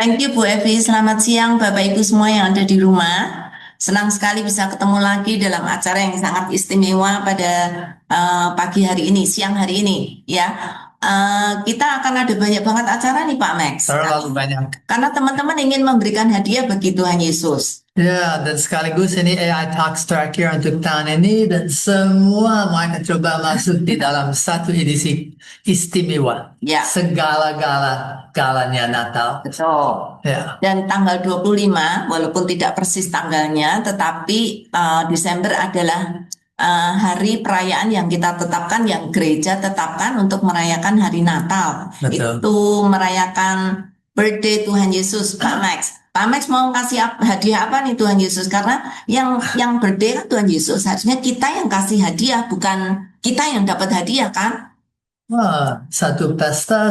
Thank you Bu Evi, selamat siang Bapak Ibu semua yang ada di rumah. Senang sekali bisa ketemu lagi dalam acara yang sangat istimewa pada pagi hari ini, siang hari ini ya. Kita akan ada banyak banget acara nih Pak Max. Terlalu banyak. Karena teman-teman ingin memberikan hadiah bagi Tuhan Yesus. Ya, dan sekaligus ini AI Talks terakhir untuk tahun ini dan semua mereka coba masuk di dalam satu edisi istimewa. Ya. Galanya Natal. Betul. Ya. Dan tanggal 25, walaupun tidak persis tanggalnya, tetapi Desember adalah hari perayaan yang kita tetapkan, yang gereja tetapkan untuk merayakan hari Natal. Betul. Itu merayakan birthday Tuhan Yesus, Pak Max. Pak Max mau kasih hadiah apa nih Tuhan Yesus? Karena yang birthday kan Tuhan Yesus, harusnya kita yang kasih hadiah, bukan kita yang dapat hadiah kan? Wah, satu pesta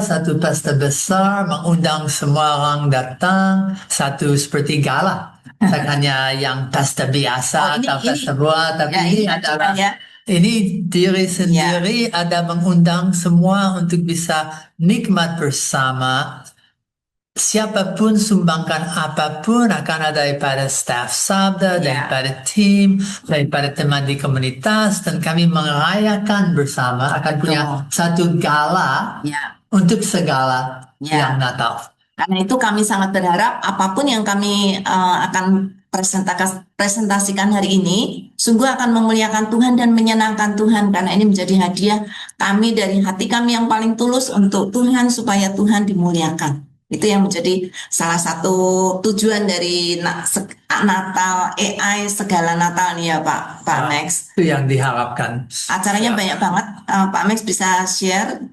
besar, mengundang semua orang datang, satu seperti gala. Hanya yang pesta biasa atau pesta buah, tapi ya, ini adalah ya. Ini diri sendiri ada mengundang semua untuk bisa nikmat bersama. Siapapun sumbangkan apapun akan ada daripada staff Sabda, daripada tim, daripada teman di komunitas, dan kami merayakan bersama akan punya satu gala untuk segala yang Natal. Karena itu kami sangat berharap apapun yang kami akan presentasikan hari ini sungguh akan memuliakan Tuhan dan menyenangkan Tuhan, karena ini menjadi hadiah kami dari hati kami yang paling tulus untuk Tuhan, supaya Tuhan dimuliakan. Itu yang menjadi salah satu tujuan dari Natal AI segala Natal nih ya Pak Max. Itu yang diharapkan. Acaranya banyak banget. Pak Max bisa share.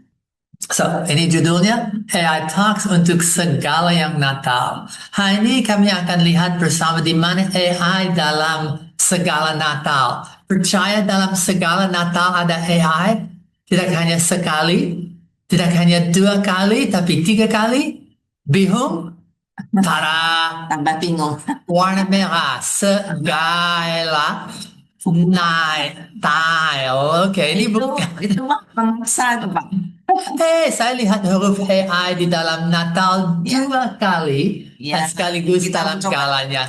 So, ini judulnya AI Talks untuk segala yang Natal. Hari ini kami akan lihat bersama di mana AI dalam segala Natal. Percaya dalam segala Natal ada AI? Tidak hanya sekali, tidak hanya 2 kali, tapi 3 kali. Bingung? Tada! Tambah bingung. Warna merah, segala Natal. Oke, ini bukan. Itu mah memaksa tuh Pak. Saya lihat huruf AI di dalam Natal 2 kali, dan sekaligus dalam segalanya.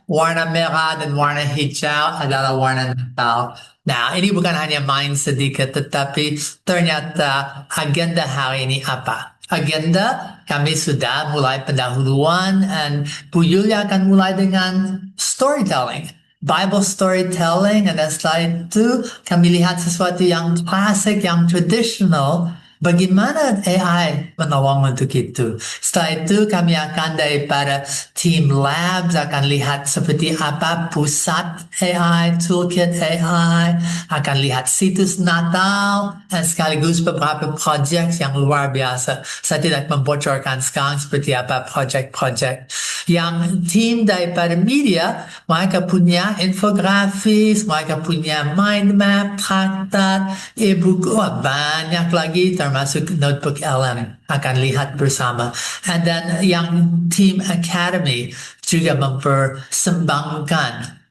Warna merah dan warna hijau adalah warna Natal. Nah, ini bukan hanya main sedikit, tetapi ternyata agenda hari ini apa? Agenda kami sudah mulai pendahuluan, dan Bu Yulia akan mulai dengan storytelling. Bible storytelling, dan setelah itu kami lihat sesuatu yang klasik, yang tradisional. Bagaimana AI menolong untuk itu? Setelah itu kami akan daripada Team Labs akan lihat seperti apa pusat AI, toolkit AI, akan lihat situs Natal, dan sekaligus beberapa project yang luar biasa. Saya tidak membocorkan sekarang seperti apa project-project. Yang tim daripada media, mereka punya infografis, mereka punya mind map, traktat, e-book, banyak lagi termasuk notebook LM akan lihat bersama. Dan yang tim academy juga mempersembahkan.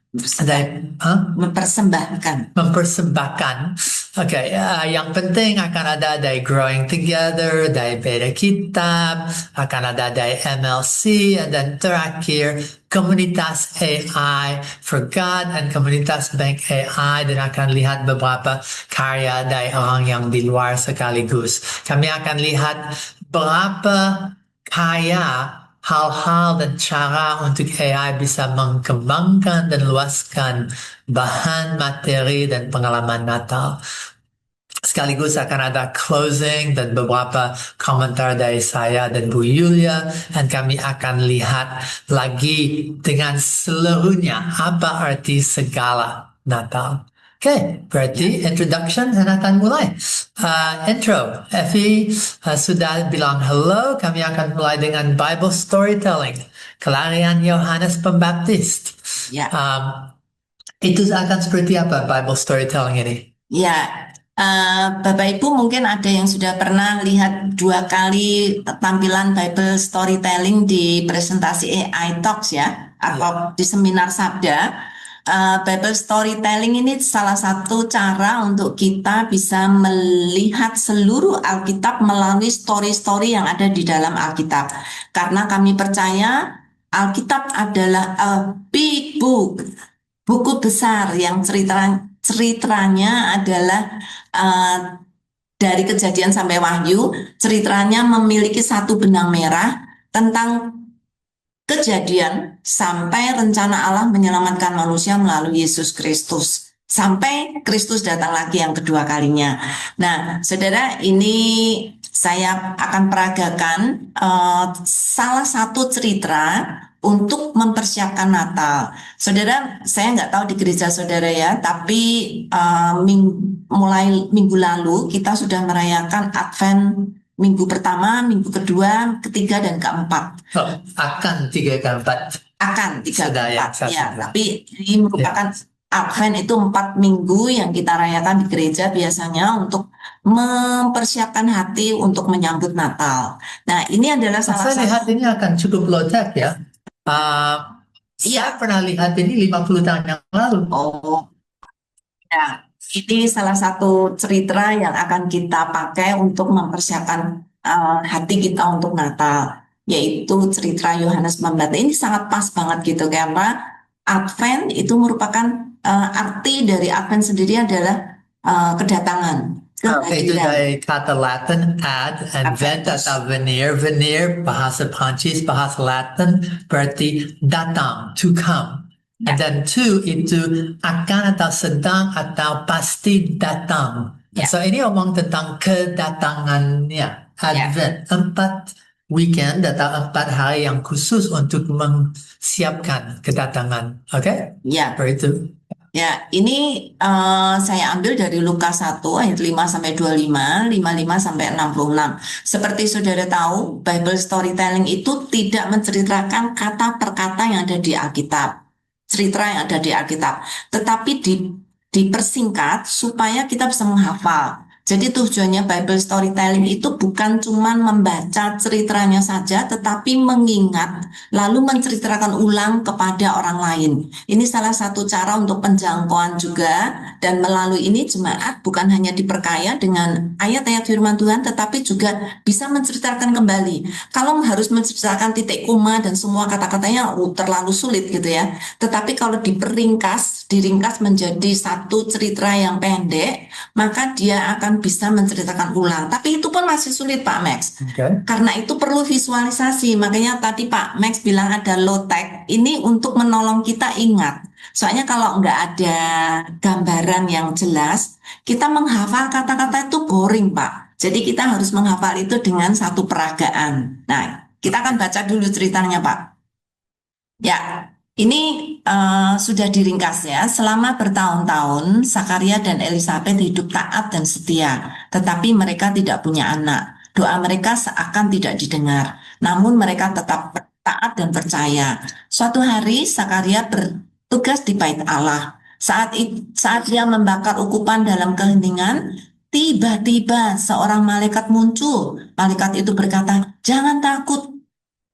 Mempersembahkan. Okay, yang penting akan ada dari Growing Together, dari Beda Kitab, akan ada dari MLC, dan terakhir komunitas AI for God dan komunitas Bank AI, dan akan lihat beberapa karya dari orang yang di luar sekaligus. Kami akan lihat berapa kaya hal-hal dan cara untuk AI bisa mengembangkan dan luaskan bahan materi dan pengalaman Natal. Sekaligus akan ada closing dan beberapa komentar dari saya dan Bu Yulia, dan kami akan lihat lagi dengan seluruhnya apa arti segala Natal. Oke, berarti introduction dan akan mulai. Intro, Effie sudah bilang hello. Kami akan mulai dengan Bible storytelling. Kelahiran Yohanes Pembaptis. Itu akan seperti apa Bible storytelling ini? Bapak Ibu mungkin ada yang sudah pernah lihat 2 kali tampilan Bible storytelling di presentasi AI Talks ya, atau di seminar Sabda. Bible storytelling ini salah satu cara untuk kita bisa melihat seluruh Alkitab melalui story-story yang ada di dalam Alkitab. Karena kami percaya Alkitab adalah a big book, buku besar yang ceritanya adalah dari Kejadian sampai Wahyu, ceritanya memiliki satu benang merah tentang Kejadian sampai rencana Allah menyelamatkan manusia melalui Yesus Kristus. Sampai Kristus datang lagi yang kedua kalinya. Nah, saudara, ini saya akan peragakan salah satu cerita untuk mempersiapkan Natal. Saudara, saya nggak tahu di gereja saudara ya, tapi mulai minggu lalu kita sudah merayakan Advent minggu pertama, minggu kedua, ketiga, dan keempat. Akan 3 ke 4. Akan 3 ke 4, ya. Sudah. Tapi ini merupakan Advent itu 4 minggu yang kita rayakan di gereja biasanya untuk mempersiapkan hati untuk menyambut Natal. Nah, ini adalah salah Saya lihat ini akan cukup low tech ya. Saya pernah lihat ini 50 tahun yang lalu. Oh, ya. Ini salah satu cerita yang akan kita pakai untuk mempersiapkan hati kita untuk Natal, yaitu cerita Yohanes Pembaptis. Ini sangat pas banget gitu, karena Advent itu merupakan arti dari Advent sendiri adalah kedatangan. Itu dari kata Latin ad, advent atau venir, bahasa Prancis, bahasa Latin berarti datang, to come. And then 2 itu akan atau sedang atau pasti datang. So ini omong tentang kedatangannya. Advent, 4 weekend atau 4 hari yang khusus untuk mempersiapkan kedatangan. Oke? Ya. Begitu. Ya, ini saya ambil dari Lukas 1 ayat 5 sampai 25, 55 sampai 66. Seperti saudara tahu, Bible storytelling itu tidak menceritakan kata per kata yang ada di Alkitab, cerita yang ada di Alkitab, tetapi dipersingkat supaya kita bisa menghafal. Jadi tujuannya Bible storytelling itu bukan cuma membaca ceritanya saja, tetapi mengingat lalu menceritakan ulang kepada orang lain. Ini salah satu cara untuk penjangkauan juga, dan melalui ini jemaat bukan hanya diperkaya dengan ayat-ayat firman Tuhan, tetapi juga bisa menceritakan kembali. Kalau harus menceritakan titik koma dan semua kata-katanya terlalu sulit gitu ya. Tetapi kalau diringkas menjadi satu cerita yang pendek, maka dia akan bisa menceritakan ulang. Tapi itu pun masih sulit Pak Max. Karena itu perlu visualisasi. Makanya tadi Pak Max bilang ada low tech. Ini untuk menolong kita ingat. Soalnya kalau nggak ada gambaran yang jelas, kita menghafal kata-kata itu boring Pak. Jadi kita harus menghafal itu dengan satu peragaan. Nah, kita akan baca dulu ceritanya Pak. Ya. Ini sudah diringkas ya. Selama bertahun-tahun, Zakaria dan Elisabet hidup taat dan setia, tetapi mereka tidak punya anak. Doa mereka seakan tidak didengar, namun mereka tetap taat dan percaya. Suatu hari, Zakaria bertugas di bait Allah. Saat dia membakar ukupan dalam keheningan, tiba-tiba seorang malaikat muncul. Malaikat itu berkata, "Jangan takut.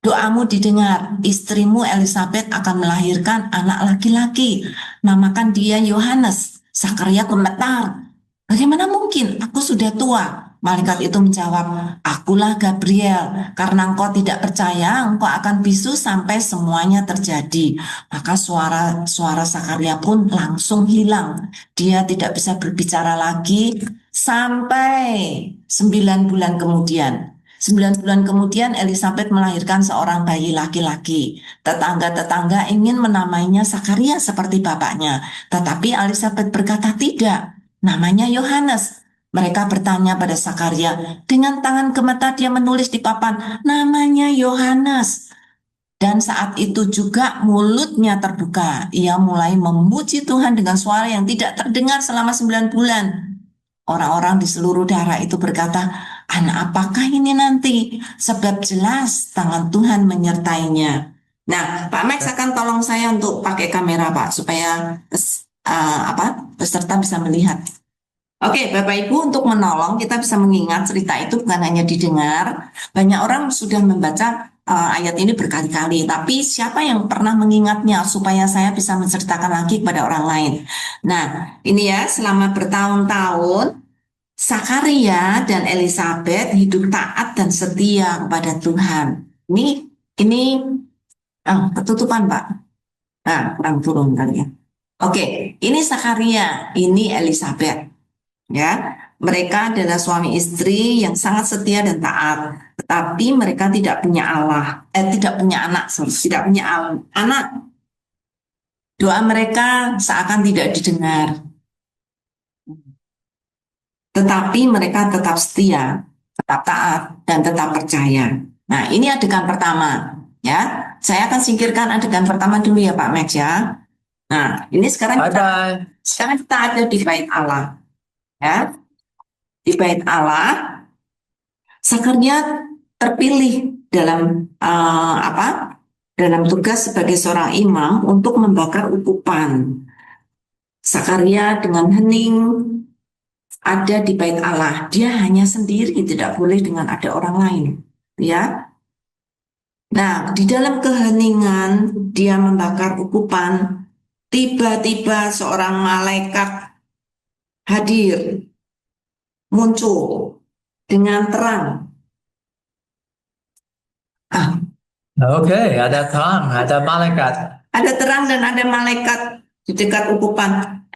Doamu didengar, istrimu Elisabet akan melahirkan anak laki-laki. Namakan dia Yohanes." Zakaria gemetar. "Bagaimana mungkin? Aku sudah tua." Malaikat itu menjawab, "Akulah Gabriel. Karena engkau tidak percaya, engkau akan bisu sampai semuanya terjadi." Maka suara Zakaria pun langsung hilang. Dia tidak bisa berbicara lagi sampai 9 bulan kemudian. 9 bulan kemudian Elisabet melahirkan seorang bayi laki-laki. Tetangga-tetangga ingin menamainya Zakaria seperti bapaknya. Tetapi Elisabet berkata tidak, namanya Yohanes. Mereka bertanya pada Zakaria, dengan tangan gemetar dia menulis di papan, namanya Yohanes. Dan saat itu juga mulutnya terbuka. Ia mulai memuji Tuhan dengan suara yang tidak terdengar selama 9 bulan. Orang-orang di seluruh daerah itu berkata, anak apakah ini nanti? Sebab jelas tangan Tuhan menyertainya. Nah, Pak Max akan tolong saya untuk pakai kamera Pak, supaya peserta bisa melihat. Oke, Bapak Ibu, untuk menolong kita bisa mengingat cerita itu bukan hanya didengar. Banyak orang sudah membaca ayat ini berkali-kali, tapi siapa yang pernah mengingatnya supaya saya bisa menceritakan lagi kepada orang lain? Nah, ini ya, selama bertahun-tahun Sakaria dan Elizabeth hidup taat dan setia kepada Tuhan. Ini ketutupan, Pak. Nah, kurang turun kali ya. Oke, ini Sakaria, ini Elizabeth. Ya, mereka adalah suami istri yang sangat setia dan taat, tetapi mereka tidak punya tidak punya anak, tidak punya anak. Doa mereka seakan tidak didengar, tetapi mereka tetap setia, tetap taat, dan tetap percaya. Nah, ini adegan pertama, ya. Saya akan singkirkan adegan pertama dulu ya, Pak Max ya. Nah, ini sekarang kita ada di bait Allah, ya. Di bait Allah, Sakaria terpilih dalam dalam tugas sebagai seorang imam untuk membakar ukupan. Sakaria dengan hening ada di bait Allah. Dia hanya sendiri, tidak boleh dengan ada orang lain. Ya. Nah, di dalam keheningan dia membakar ukupan, tiba-tiba seorang malaikat hadir, muncul dengan terang. Oke, ada terang, ada malaikat. Ada terang dan ada malaikat di dekat ukupan.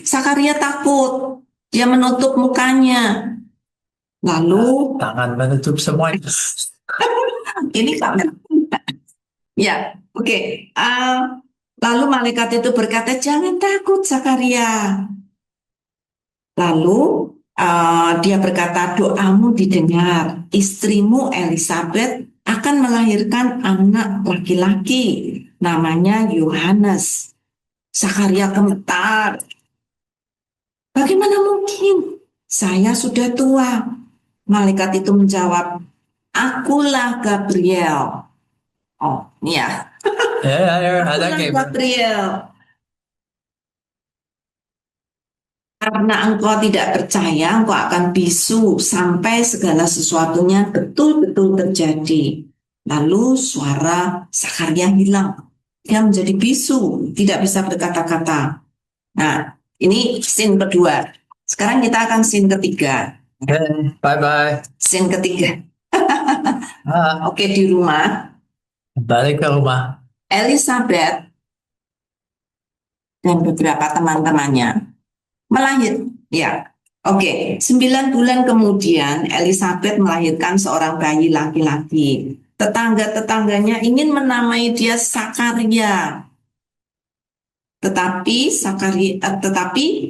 Sakaria takut. Dia menutup mukanya. Lalu tangan menutup semuanya. Ini kamera. Ya, oke. Lalu malaikat itu berkata, jangan takut Sakaria. Lalu dia berkata, doamu didengar. Istrimu Elizabeth akan melahirkan anak laki-laki. Namanya Yohanes. Sakaria gemetar. Bagaimana mungkin? Saya sudah tua. Malaikat itu menjawab, akulah Gabriel. Oh, ini ya. Ada Gabriel. Karena engkau tidak percaya, engkau akan bisu sampai segala sesuatunya betul-betul terjadi. Lalu suara Sakaria hilang. Dia menjadi bisu, tidak bisa berkata-kata. Nah, ini scene kedua. Sekarang kita akan scene ketiga. Bye-bye. Scene ketiga. Oke, di rumah. Balik ke rumah. Elizabeth dan beberapa teman-temannya ya. Oke, 9 bulan kemudian Elizabeth melahirkan seorang bayi laki-laki. Tetangga-tetangganya ingin menamai dia Sakaria. Tetapi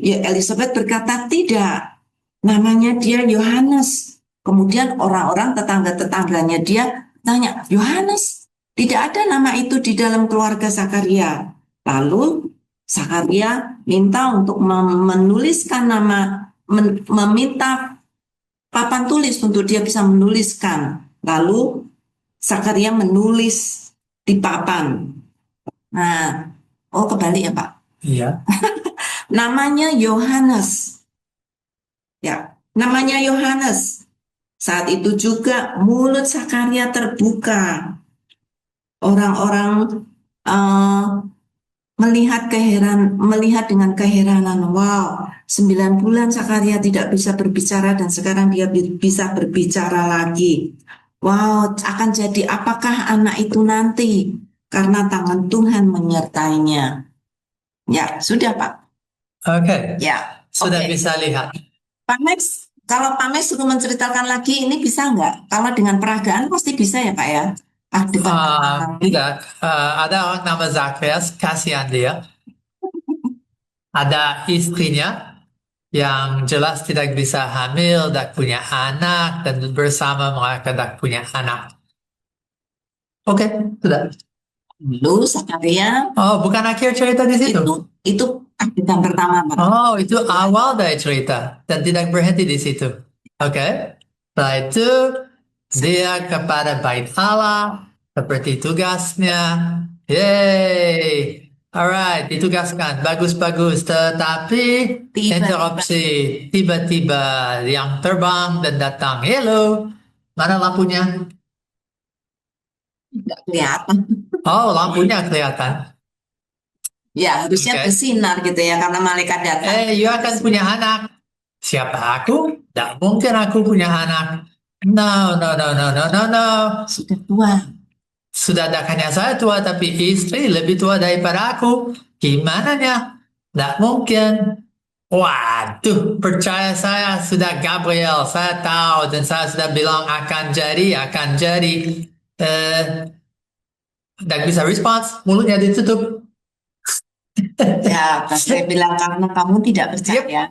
ya Elizabeth berkata tidak. Namanya dia Yohanes. Kemudian orang-orang tetangga-tetangganya dia tanya, Yohanes, tidak ada nama itu di dalam keluarga Sakaria. Lalu Sakaria minta untuk menuliskan nama, meminta papan tulis untuk dia bisa menuliskan. Lalu Sakaria menulis di papan. Nah, kebalik ya Pak? Iya. Namanya Yohanes. Ya, namanya Yohanes. Saat itu juga mulut Sakaria terbuka. Orang-orang melihat dengan keheranan. Wow, 9 bulan Sakaria tidak bisa berbicara dan sekarang dia bisa berbicara lagi. Wow, akan jadi apakah anak itu nanti? Karena tangan Tuhan menyertainya. Ya, sudah Pak. Oke. Ya, sudah bisa lihat. Pak Max, kalau Pak Max suruh menceritakan lagi, ini bisa nggak? Kalau dengan peragaan pasti bisa ya Pak ya? Tidak. Ada orang nama Zacharias, kasihan dia. Ada istrinya yang jelas tidak bisa hamil, tidak punya anak, dan bersama mereka tidak punya anak. Oke, sudah. Lalu Sakaria. Oh, bukan akhir cerita di situ. Itu adegan pertama, Pak. Oh, itu awal dari cerita dan tidak berhenti di situ. Oke. Setelah itu dia kepada bait Allah seperti tugasnya. Yeay. Alright, ditugaskan. Bagus-bagus. Tetapi interupsi. Tiba-tiba yang terbang dan datang. Hello. Mana lampunya? Nggak kelihatan. Oh, lampunya kelihatan. Ya, harusnya Oke. bersinar gitu ya, karena malaikat datang. You akan punya anak. Siapa aku? Tidak mungkin aku punya anak. No, no, no, no, no, no, no. Sudah tua. Sudah ada hanya saya tua, tapi istri lebih tua daripada aku. Gimana ya? Tidak mungkin. Waduh, percaya saya sudah Gabriel, saya tahu dan saya sudah bilang akan jadi, akan jadi. Eh, tidak bisa respons, mulutnya ditutup. Ya, pas saya bilang karena kamu tidak Yep, percaya.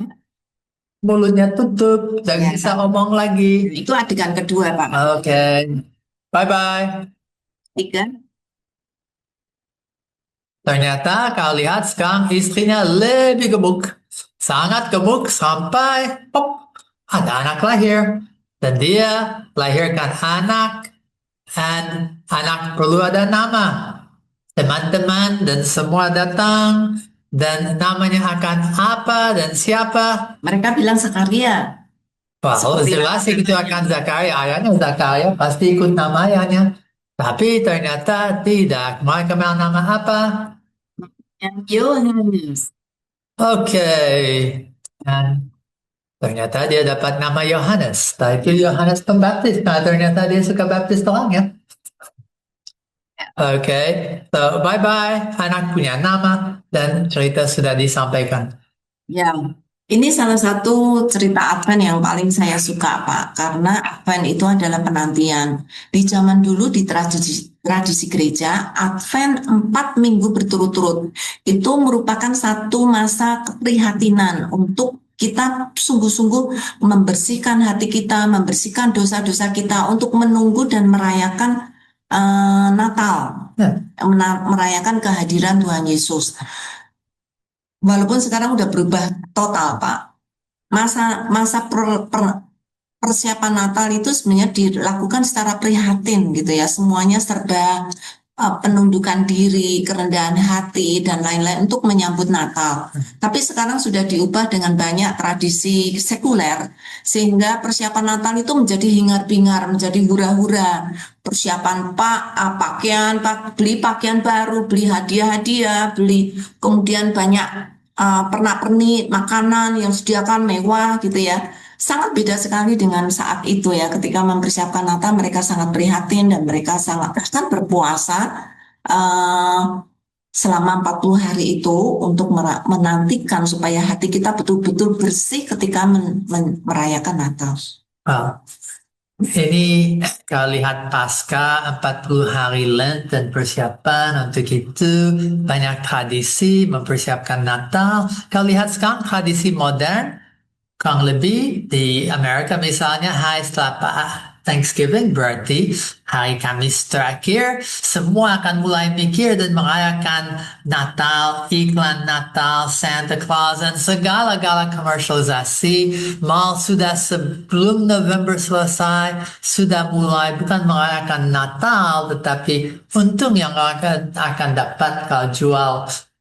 mulutnya tutup, tidak Ya, bisa omong lagi. itu adegan kedua, Pak. Oke, bye-bye. Tiga. Ternyata kau lihat sekarang istrinya lebih gemuk. Sangat gemuk sampai pop, ada anak lahir. Dan dia lahirkan anak. Dan anak perlu ada nama. Teman-teman dan semua datang. Dan namanya akan apa dan siapa? Mereka bilang Zakaria. Wah, Seperti jelas nama itu namanya. akan Zakaria. Ayahnya Zakaria pasti ikut nama ayahnya. Tapi ternyata tidak. Mereka bilang nama apa? Yang Yohanes. Oke. Dan ternyata dia dapat nama Yohanes. Nah, itu Yohanes Pembaptis. Nah, ternyata dia suka baptis doang ya. Oke. So, bye-bye. Anak punya nama dan cerita sudah disampaikan. Ya, ini salah satu cerita Advent yang paling saya suka, Pak, karena Advent itu adalah penantian. Di zaman dulu di tradisi gereja, Advent 4 minggu berturut-turut itu merupakan satu masa keprihatinan untuk kita sungguh-sungguh membersihkan hati kita, membersihkan dosa-dosa kita untuk menunggu dan merayakan Natal, Ya. merayakan kehadiran Tuhan Yesus. Walaupun sekarang udah berubah total, Pak. Masa masa persiapan Natal itu sebenarnya dilakukan secara prihatin gitu ya. Semuanya serba penundukan diri, kerendahan hati dan lain-lain untuk menyambut Natal. Tapi sekarang sudah diubah dengan banyak tradisi sekuler sehingga persiapan Natal itu menjadi hingar-bingar, menjadi hura-hura. Persiapan pakaian, beli pakaian baru, beli hadiah-hadiah, beli kemudian banyak pernak-pernik makanan yang disediakan mewah gitu ya. Sangat beda sekali dengan saat itu ya, ketika mempersiapkan Natal mereka sangat prihatin dan mereka sangat bahkan berpuasa eh, selama 40 hari itu untuk menantikan supaya hati kita betul-betul bersih ketika merayakan Natal. Wow. Ini kalau lihat pasca 40 hari Lent dan persiapan untuk itu banyak tradisi mempersiapkan Natal. Kalau lihat sekarang tradisi modern kurang lebih di Amerika misalnya hari setelah Thanksgiving berarti hari Kamis terakhir semua akan mulai mikir dan merayakan Natal, iklan Natal, Santa Claus dan segala-gala komersialisasi. Mal sudah sebelum November selesai sudah mulai bukan merayakan Natal tetapi untung yang akan dapat kalau jual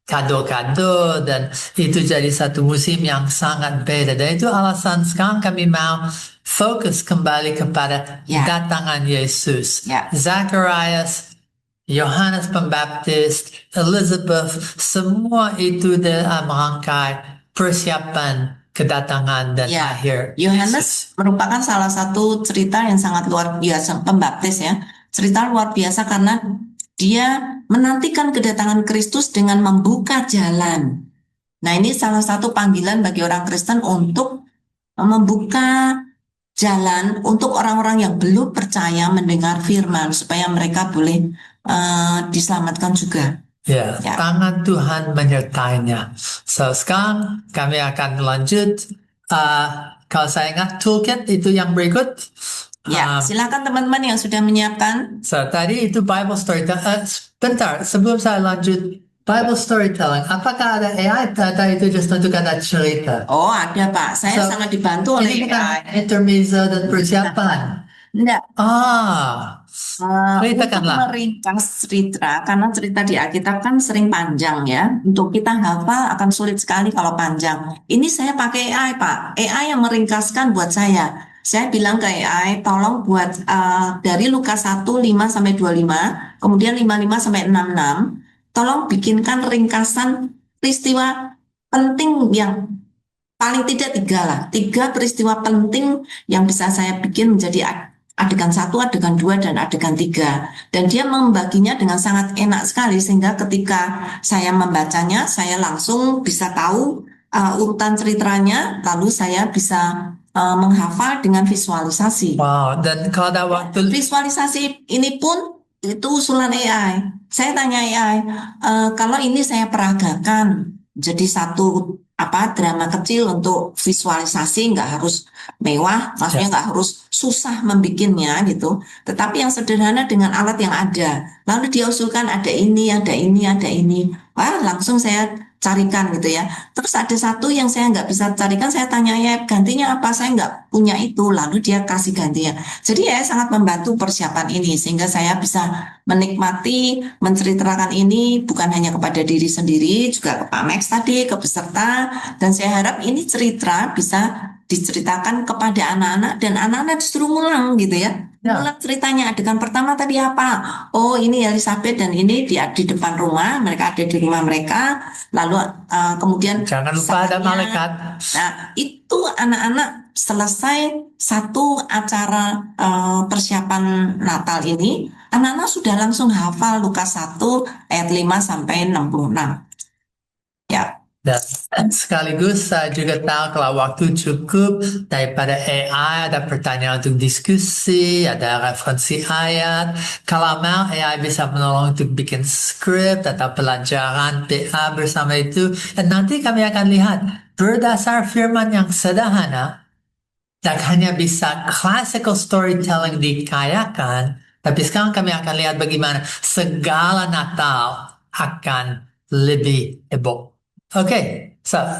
kado-kado dan itu jadi satu musim yang sangat beda dan itu alasan sekarang kami mau fokus kembali kepada datangan Yesus. Zacharias, Yohanes Pembaptis, Elizabeth, semua itu merangkai persiapan kedatangan dan akhir. Yohanes merupakan salah satu cerita yang sangat luar biasa, pembaptis ya. Cerita luar biasa karena dia menantikan kedatangan Kristus dengan membuka jalan. Nah, ini salah satu panggilan bagi orang Kristen untuk membuka jalan untuk orang-orang yang belum percaya mendengar firman supaya mereka boleh diselamatkan juga. Ya, tangan Tuhan menyertainya. So, sekarang kami akan lanjut. Kalau saya ingat toolkit itu yang berikut. Ya, silakan teman-teman yang sudah menyiapkan. So, tadi itu Bible storytelling. Bentar, sebelum saya lanjut Bible storytelling, apakah ada AI atau itu just untuk ada cerita? Oh, ada Pak. Saya sangat dibantu oleh ini AI. Intermezzo dan persiapan. Enggak. Ceritakanlah. Untuk meringkas cerita, karena cerita di Alkitab kan sering panjang ya. Untuk kita hafal akan sulit sekali kalau panjang. Ini saya pakai AI, Pak. AI yang meringkaskan buat saya. Saya bilang ke AI, tolong buat dari Lukas 1, 5 sampai 25, kemudian 55 sampai 66, tolong bikinkan ringkasan peristiwa penting yang paling tidak tiga lah, tiga peristiwa penting yang bisa saya bikin menjadi adegan satu, adegan dua, dan adegan tiga. Dan dia membaginya dengan sangat enak sekali sehingga ketika saya membacanya, saya langsung bisa tahu urutan ceritanya, lalu saya bisa menghafal dengan visualisasi. Wow, dan kalau ada waktu Visualisasi ini pun itu usulan AI. Saya tanya AI, kalau ini saya peragakan jadi satu drama kecil untuk visualisasi, nggak harus mewah, maksudnya nggak harus susah membikinnya gitu. Tetapi yang sederhana dengan alat yang ada. Lalu dia usulkan ada ini, ada ini, ada ini. Wah, langsung saya carikan gitu ya. Terus ada satu yang saya nggak bisa carikan, saya tanya ya gantinya apa, saya nggak punya itu, lalu dia kasih gantinya. Jadi ya sangat membantu persiapan ini sehingga saya bisa menikmati, menceritakan ini bukan hanya kepada diri sendiri, juga ke Pak Max tadi, ke peserta, dan saya harap ini cerita bisa diceritakan kepada anak-anak dan anak-anak justru ngulang gitu ya. Ngulang ceritanya adegan pertama tadi apa? Oh ini Elizabeth dan ini di depan rumah, mereka ada di rumah mereka, lalu kemudian jangan lupa ada saatnya, malaikat. nah itu anak-anak selesai satu acara persiapan Natal ini, anak-anak sudah langsung hafal Lukas 1 ayat 5 sampai 66. Ya. Dan sekaligus saya juga tahu kalau waktu cukup daripada AI, ada pertanyaan untuk diskusi, ada referensi ayat. Kalau mau AI bisa menolong untuk bikin skrip atau pelajaran PA bersama itu. Dan nanti kami akan lihat berdasar firman yang sederhana, dan hanya bisa classical storytelling dikayakan. Tapi sekarang kami akan lihat bagaimana segala Natal akan lebih heboh. Oke,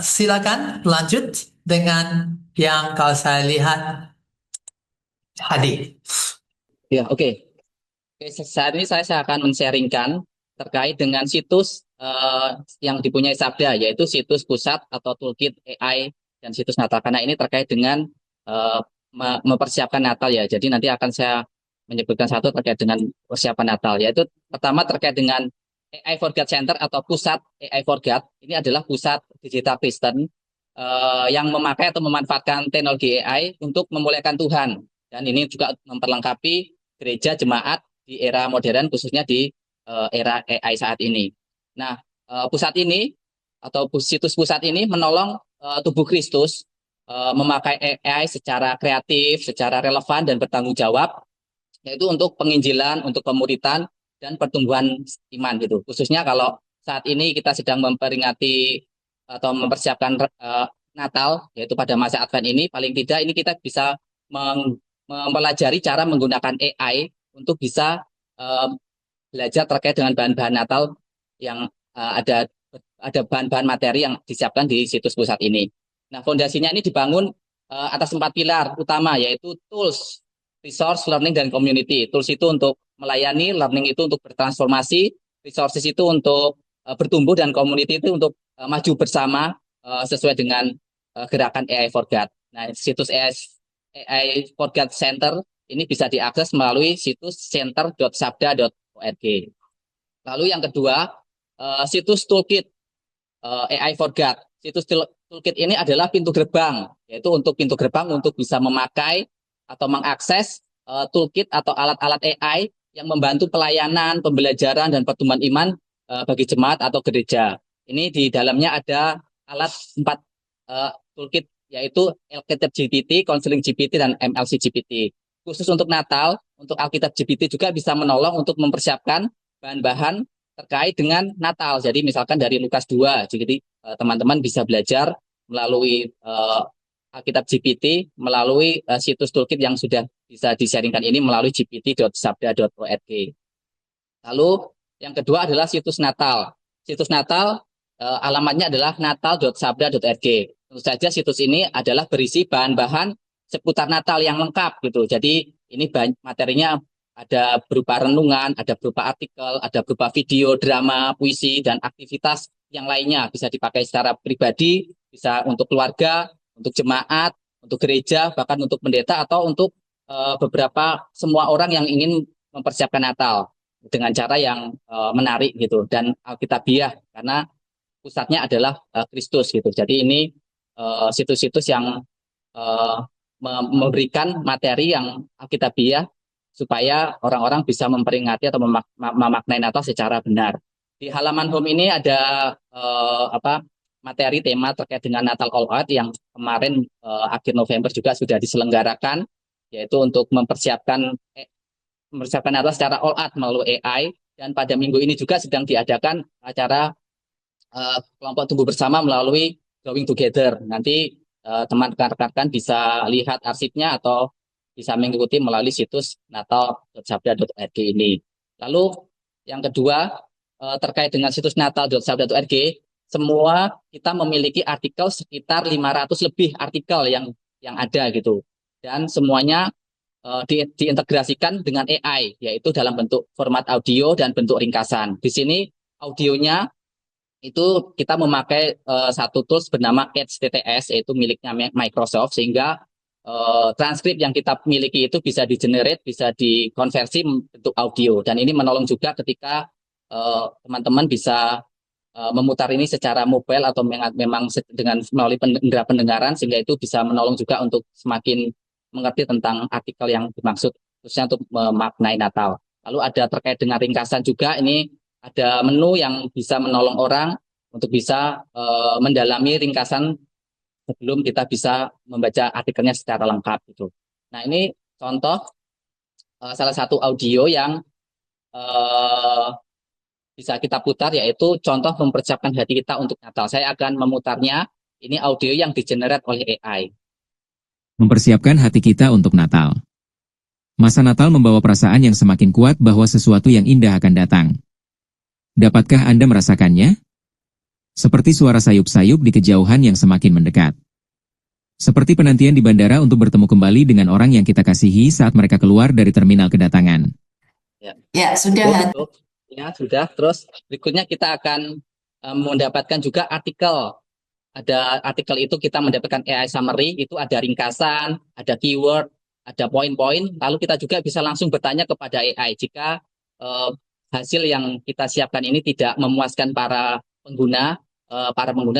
silakan lanjut dengan yang kalau saya lihat Hadi. Ya, oke. Saat ini saya akan men-sharingkan terkait dengan situs yang dipunyai Sabda, yaitu situs pusat atau toolkit AI dan situs Natal. Karena ini terkait dengan mempersiapkan Natal ya. Jadi nanti akan saya menyebutkan satu terkait dengan persiapan Natal, yaitu pertama terkait dengan AI for God Center atau pusat AI for God. Ini adalah pusat digital Kristen yang memakai atau memanfaatkan teknologi AI untuk memuliakan Tuhan. Dan ini juga memperlengkapi gereja jemaat di era modern, khususnya di era AI saat ini. Nah, pusat ini atau situs pusat ini menolong tubuh Kristus memakai AI secara kreatif, secara relevan dan bertanggung jawab, yaitu untuk penginjilan, untuk pemuritan dan pertumbuhan iman gitu. Khususnya kalau saat ini kita sedang memperingati atau mempersiapkan Natal, yaitu pada masa Advent ini, paling tidak ini kita bisa mempelajari cara menggunakan AI untuk bisa belajar terkait dengan bahan-bahan Natal yang ada bahan-bahan materi yang disiapkan di situs pusat ini. Nah, fondasinya ini dibangun atas 4 pilar utama, yaitu tools, resource, learning, dan community. Tools itu untuk melayani, learning itu untuk bertransformasi, resources itu untuk bertumbuh, dan community itu untuk maju bersama sesuai dengan gerakan AI for God. Nah, situs AI for God Center ini bisa diakses melalui situs center.sabda.org. Lalu yang kedua, situs toolkit AI for God. Situs toolkit ini adalah pintu gerbang, yaitu untuk pintu gerbang untuk bisa memakai atau mengakses toolkit atau alat-alat AI yang membantu pelayanan, pembelajaran, dan pertumbuhan iman bagi jemaat atau gereja. Ini di dalamnya ada alat 4 toolkit, yaitu Alkitab GPT, Counseling GPT, dan MLC GPT. Khusus untuk Natal, untuk Alkitab GPT juga bisa menolong untuk mempersiapkan bahan-bahan terkait dengan Natal. Jadi misalkan dari Lukas 2, jadi teman-teman bisa belajar melalui Alkitab GPT, melalui situs toolkit yang sudah bisa di-sharingkan ini melalui gpt.sabda.org. Lalu yang kedua adalah situs Natal. Situs Natal alamatnya adalah natal.sabda.org. Tentu saja situs ini adalah berisi bahan-bahan seputar Natal yang lengkap gitu. Jadi ini materinya ada berupa renungan, ada berupa artikel, ada berupa video, drama, puisi, dan aktivitas yang lainnya. Bisa dipakai secara pribadi, bisa untuk keluarga, untuk jemaat, untuk gereja, bahkan untuk pendeta atau untuk beberapa semua orang yang ingin mempersiapkan Natal dengan cara yang menarik gitu dan alkitabiah karena pusatnya adalah Kristus gitu. Jadi ini situs-situs yang memberikan materi yang alkitabiah supaya orang-orang bisa memperingati atau memaknai Natal secara benar. Di halaman home ini ada materi tema terkait dengan Natal All Out yang kemarin akhir November juga sudah diselenggarakan, yaitu untuk mempersiapkan Natal secara all out melalui AI, dan pada minggu ini juga sedang diadakan acara kelompok tunggu bersama melalui Going Together. Nanti teman rekan-rekan bisa lihat arsipnya atau bisa mengikuti melalui situs natal.sabda.org ini. Lalu yang kedua terkait dengan situs natal.sabda.org, semua kita memiliki artikel sekitar 500 lebih artikel yang ada gitu. Dan semuanya diintegrasikan dengan AI, yaitu dalam bentuk format audio dan bentuk ringkasan. Di sini audionya itu kita memakai satu tools bernama HTTS, yaitu miliknya Microsoft, sehingga transkrip yang kita miliki itu bisa di-generate, bisa dikonversi bentuk audio. Dan ini menolong juga ketika teman-teman bisa memutar ini secara mobile atau memang dengan melalui indera pendengaran, sehingga itu bisa menolong juga untuk semakin mengerti tentang artikel yang dimaksud, khususnya untuk memaknai Natal. Lalu ada terkait dengan ringkasan juga, ini ada menu yang bisa menolong orang untuk bisa mendalami ringkasan sebelum kita bisa membaca artikelnya secara lengkap gitu. Nah, ini contoh salah satu audio yang bisa kita putar, yaitu contoh mempersiapkan hati kita untuk Natal. Saya akan memutarnya. Ini audio yang di-generate oleh AI. Mempersiapkan hati kita untuk Natal. Masa Natal membawa perasaan yang semakin kuat bahwa sesuatu yang indah akan datang. Dapatkah Anda merasakannya? Seperti suara sayup-sayup di kejauhan yang semakin mendekat. Seperti penantian di bandara untuk bertemu kembali dengan orang yang kita kasihi saat mereka keluar dari terminal kedatangan. Ya, sudah. Ya, sudah. Terus berikutnya kita akan mendapatkan juga artikel. Ada artikel itu kita mendapatkan AI summary, itu ada ringkasan, ada keyword, ada poin-poin, lalu kita juga bisa langsung bertanya kepada AI jika hasil yang kita siapkan ini tidak memuaskan para pengguna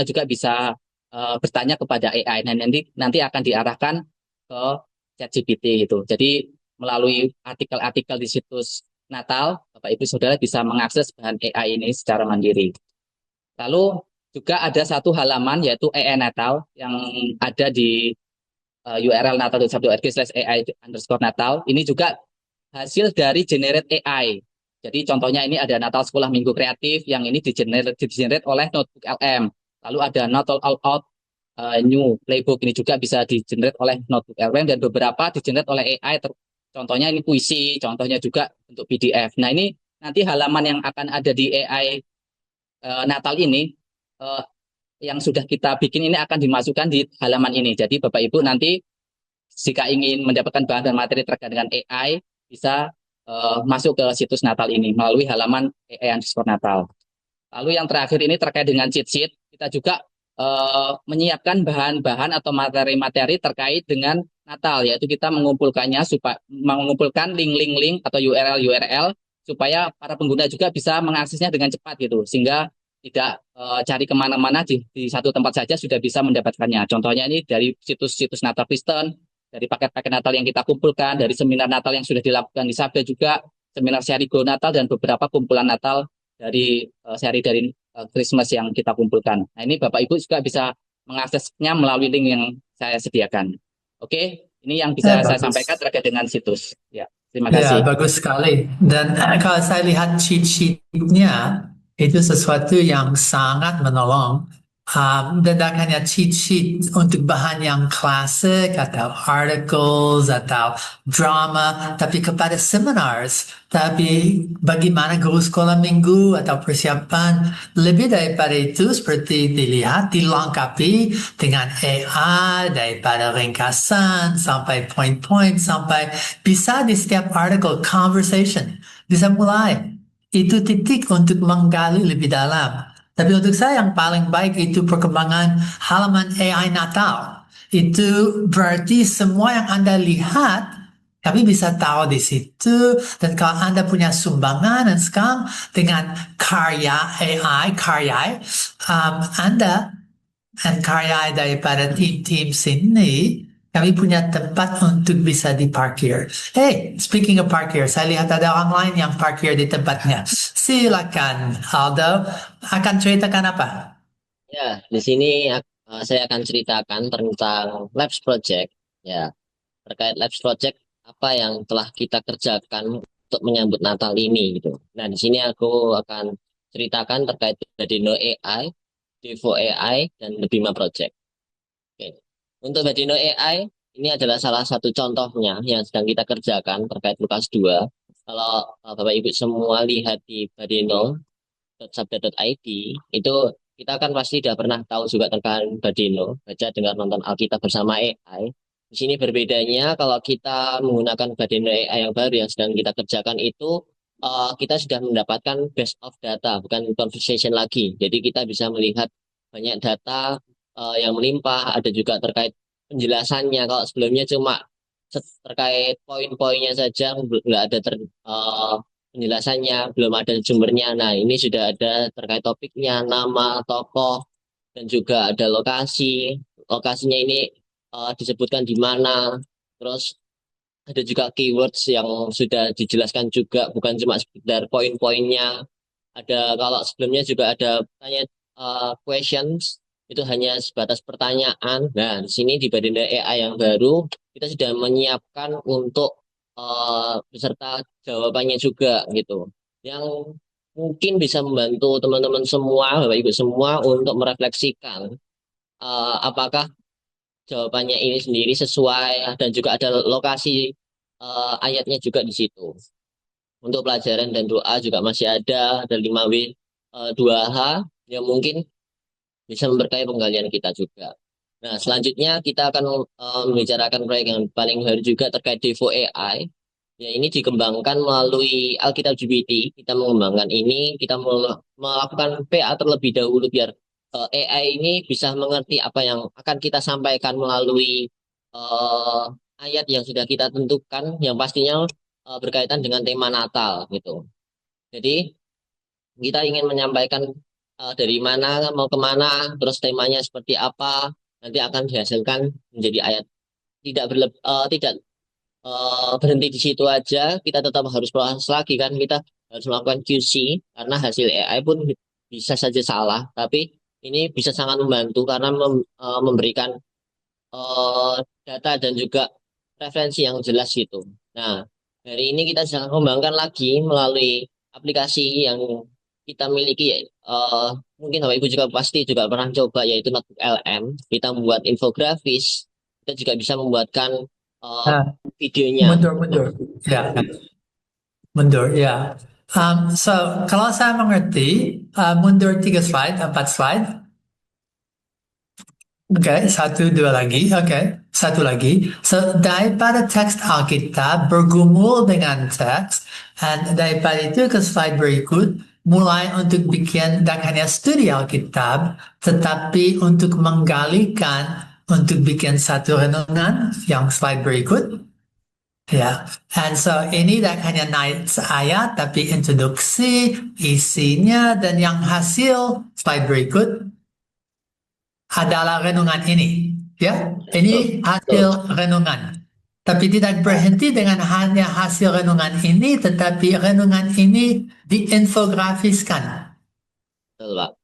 juga bisa bertanya kepada AI, dan nanti akan diarahkan ke ChatGPT gitu. Jadi melalui artikel-artikel di situs Natal, Bapak Ibu Saudara bisa mengakses bahan AI ini secara mandiri. Lalu juga ada satu halaman yaitu AI Natal yang ada di URL natal.sabda.org/AI_Natal. Ini juga hasil dari generate AI. Jadi contohnya ini ada Natal Sekolah Minggu Kreatif yang ini di-generate oleh Notebook LM. Lalu ada Natal All Out New Playbook, ini juga bisa di-generate oleh Notebook LM, dan beberapa di-generate oleh AI. Contohnya ini puisi, contohnya juga untuk PDF. Nah, ini nanti halaman yang akan ada di AI Natal ini yang sudah kita bikin ini akan dimasukkan di halaman ini. Jadi Bapak Ibu nanti jika ingin mendapatkan bahan dan materi terkait dengan AI bisa masuk ke situs Natal ini melalui halaman AI_Natal. Lalu yang terakhir ini terkait dengan cheat sheet, kita juga menyiapkan bahan-bahan atau materi-materi terkait dengan Natal, yaitu kita mengumpulkan link-link atau URL supaya para pengguna juga bisa mengaksesnya dengan cepat gitu, sehingga tidak cari kemana-mana, di satu tempat saja sudah bisa mendapatkannya. Contohnya ini dari situs-situs Natal Kristen, dari paket-paket Natal yang kita kumpulkan, dari seminar Natal yang sudah dilakukan di Sabda juga, seminar seri Go Natal, dan beberapa kumpulan Natal dari seri dari Christmas yang kita kumpulkan. Nah, ini Bapak Ibu juga bisa mengaksesnya melalui link yang saya sediakan. Oke, ini yang bisa saya sampaikan terkait dengan situs. Ya, terima kasih. Ya, bagus sekali. Dan kalau saya lihat cheat sheet-nya, itu sesuatu yang sangat menolong. Dan hanya cheat sheet untuk bahan yang klasik atau articles atau drama, tapi kepada seminars, tapi bagaimana guru sekolah minggu atau persiapan, lebih daripada itu seperti dilihat, dilengkapi dengan AI, daripada ringkasan sampai point-point, sampai bisa di setiap artikel conversation, bisa mulai. Itu titik untuk menggali lebih dalam. Tapi untuk saya yang paling baik itu perkembangan halaman AI Natal. Itu berarti semua yang Anda lihat, kami bisa tahu di situ. Dan kalau Anda punya sumbangan, dan sekarang dengan karya AI, Anda dan karya daripada tim-tim sini, kami punya tempat untuk bisa diparkir. Hey, speaking of parkir, saya lihat ada orang lain yang parkir di tempatnya. Silakan, Aldo. Akan ceritakan apa? Ya, di sini saya akan ceritakan tentang Labs Project. Ya, terkait Labs Project, apa yang telah kita kerjakan untuk menyambut Natal ini gitu. Nah, di sini aku akan ceritakan terkait Badino AI, Devo AI, dan The Bima Project. Oke. Untuk Badino AI, ini adalah salah satu contohnya yang sedang kita kerjakan terkait Lukas 2. Kalau Bapak Ibu semua lihat di badino.sabda.id, itu kita kan pasti sudah pernah tahu juga tentang Badino, baca dengar nonton Alkitab bersama AI. Di sini berbedanya kalau kita menggunakan Badino AI yang baru yang sedang kita kerjakan itu, kita sudah mendapatkan base of data, bukan conversation lagi. Jadi kita bisa melihat banyak data yang melimpah, ada juga terkait penjelasannya. Kalau sebelumnya cuma terkait poin-poinnya saja, nggak ada penjelasannya, belum ada sumbernya. Nah, ini sudah ada terkait topiknya, nama, tokoh, dan juga ada lokasi. Lokasinya ini disebutkan di mana. Terus ada juga keywords yang sudah dijelaskan juga, bukan cuma sekedar poin-poinnya. Ada kalau sebelumnya juga ada tanya questions, itu hanya sebatas pertanyaan. Nah, di sini di Badino AI yang baru, kita sudah menyiapkan untuk beserta jawabannya juga gitu, yang mungkin bisa membantu teman-teman semua, Bapak Ibu semua untuk merefleksikan apakah jawabannya ini sendiri sesuai, dan juga ada lokasi ayatnya juga di situ. Untuk pelajaran dan doa juga masih ada 5W 2H yang mungkin bisa memberkahi penggalian kita juga. Nah, selanjutnya kita akan membicarakan proyek yang paling baru juga terkait Devo AI. Ya, ini dikembangkan melalui Alkitab GPT. Kita mengembangkan ini, kita melakukan PA terlebih dahulu biar AI ini bisa mengerti apa yang akan kita sampaikan melalui ayat yang sudah kita tentukan, yang pastinya berkaitan dengan tema Natal gitu. Jadi kita ingin menyampaikan dari mana mau kemana, terus temanya seperti apa, nanti akan dihasilkan menjadi ayat. Tidak berhenti di situ aja, kita tetap harus proses lagi kan, kita harus melakukan QC karena hasil AI pun bisa saja salah, tapi ini bisa sangat membantu karena memberikan data dan juga referensi yang jelas gitu. Nah, hari ini kita sedang kembangkan lagi melalui aplikasi yang kita miliki, mungkin Bapak Ibu juga pasti juga pernah coba, yaitu Notebook LM. Kita membuat infografis, kita juga bisa membuatkan videonya. Mundur. Ya. Mundur, ya. So, kalau saya mengerti, mundur 3 slide, 4 slide. Oke, 1, 2 lagi. Oke, 1 lagi. So, daripada teks Alkitab bergumul dengan teks, dan daripada itu ke slide berikut, mulai untuk bikin dan hanya studi Alkitab, tetapi untuk menggalikan, untuk bikin satu renungan, yang slide berikut. Ya, and so ini tak hanya naik ayat, tapi introduksi, isinya, dan yang hasil slide berikut adalah renungan ini. Ya, ini hasil renungan. Tapi tidak berhenti dengan hanya hasil renungan ini, tetapi renungan ini diinfografiskan. Betul, Pak.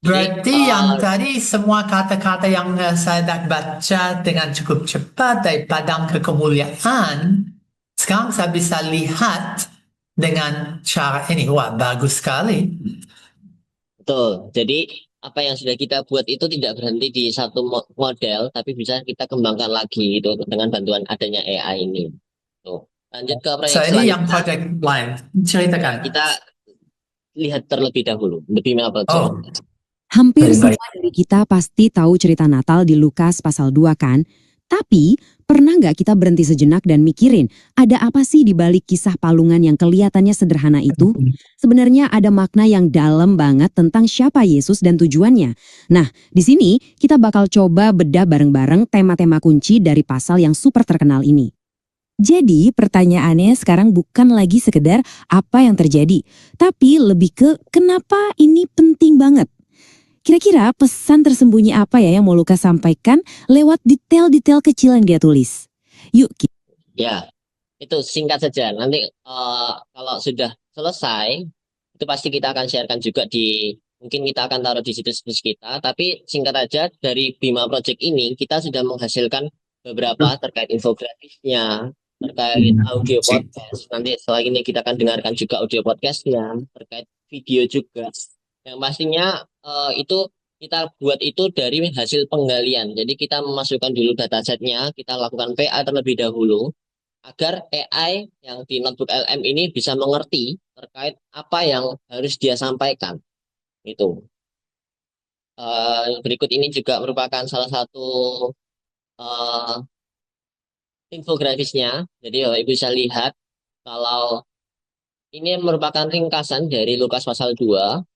Berarti yang tadi semua kata-kata yang saya dah baca dengan cukup cepat dari padang kekemuliaan, sekarang saya bisa lihat dengan cara ini. Wah, bagus sekali. Betul. Jadi apa yang sudah kita buat itu tidak berhenti di satu model, tapi bisa kita kembangkan lagi itu dengan bantuan adanya AI ini. Tuh. Lanjut ke proyek selanjutnya. Ini yang project lain. Ceritakan. Kita lihat terlebih dahulu. Lebih project. Oh. Hampir semua dari kita pasti tahu cerita Natal di Lukas pasal 2 kan? Tapi Pernah nggak kita berhenti sejenak dan mikirin, ada apa sih di balik kisah palungan yang kelihatannya sederhana itu? Sebenarnya ada makna yang dalam banget tentang siapa Yesus dan tujuannya. Nah, di sini kita bakal coba bedah bareng-bareng tema-tema kunci dari pasal yang super terkenal ini. Jadi pertanyaannya sekarang bukan lagi sekedar apa yang terjadi, tapi lebih ke kenapa ini penting banget. Kira-kira pesan tersembunyi apa ya yang mau Lukas sampaikan lewat detail-detail kecil yang dia tulis? Yuk, Ya, itu singkat saja. Nanti kalau sudah selesai, itu pasti kita akan sharekan juga mungkin kita akan taruh di situs-situs kita. Tapi singkat aja, dari Bima Project ini kita sudah menghasilkan beberapa terkait infografisnya, terkait audio podcast. Nanti setelah ini kita akan dengarkan juga audio podcastnya, terkait video juga. Yang pastinya itu kita buat itu dari hasil penggalian. Jadi kita memasukkan dulu datasetnya, kita lakukan PA terlebih dahulu, agar AI yang di notebook LM ini bisa mengerti terkait apa yang harus dia sampaikan. Itu. Berikut ini juga merupakan salah satu infografisnya. Jadi Bapak Ibu bisa lihat kalau ini merupakan ringkasan dari Lukas pasal 2.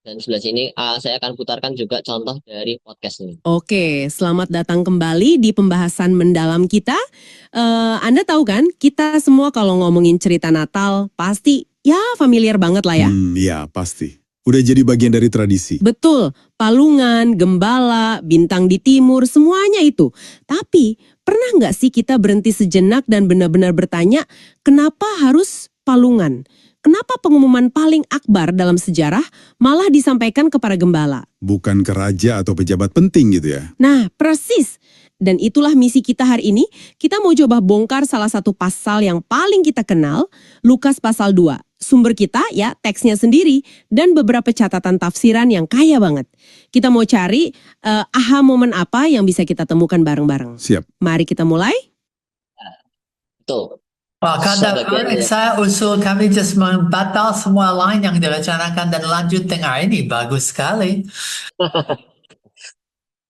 Dan sebelah sini saya akan putarkan juga contoh dari podcast ini. Oke, selamat datang kembali di pembahasan mendalam kita. Anda tahu kan, kita semua kalau ngomongin cerita Natal pasti ya familiar banget lah ya. Ya, pasti. Udah jadi bagian dari tradisi. Betul, palungan, gembala, bintang di timur, semuanya itu. Tapi pernah nggak sih kita berhenti sejenak dan benar-benar bertanya, kenapa harus palungan? Kenapa pengumuman paling akbar dalam sejarah malah disampaikan kepada gembala? Bukan ke raja atau pejabat penting gitu ya. Nah, persis. Dan itulah misi kita hari ini. Kita mau coba bongkar salah satu pasal yang paling kita kenal, Lukas pasal 2. Sumber kita ya teksnya sendiri dan beberapa catatan tafsiran yang kaya banget. Kita mau cari aha momen apa yang bisa kita temukan bareng-bareng. Siap. Mari kita mulai. Tuh. Kata saya usul kami just membatal semua lain yang direncanakan dan lanjut dengar ini. Bagus sekali.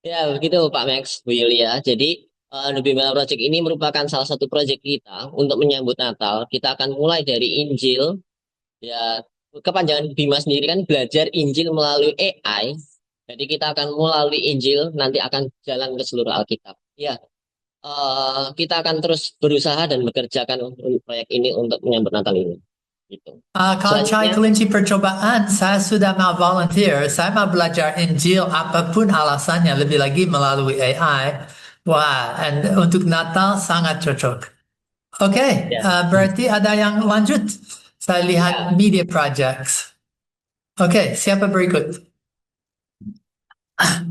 Ya, begitu Pak Max, Bu Yulia. Jadi, The Bima Project ini merupakan salah satu proyek kita untuk menyambut Natal. Kita akan mulai dari Injil. Ya, kepanjangan Bima sendiri kan belajar Injil melalui AI. Jadi kita akan melalui Injil, nanti akan jalan ke seluruh Alkitab. Ya, kita akan terus berusaha dan bekerjakan proyek ini untuk menyambut Natal ini. Gitu. Kalau cari kelinci percobaan, saya sudah mau volunteer. Saya mau belajar Injil apapun alasannya, lebih lagi melalui AI. Wah, and untuk Natal sangat cocok. Oke, berarti ada yang lanjut. Saya lihat media projects. Oke, siapa berikut?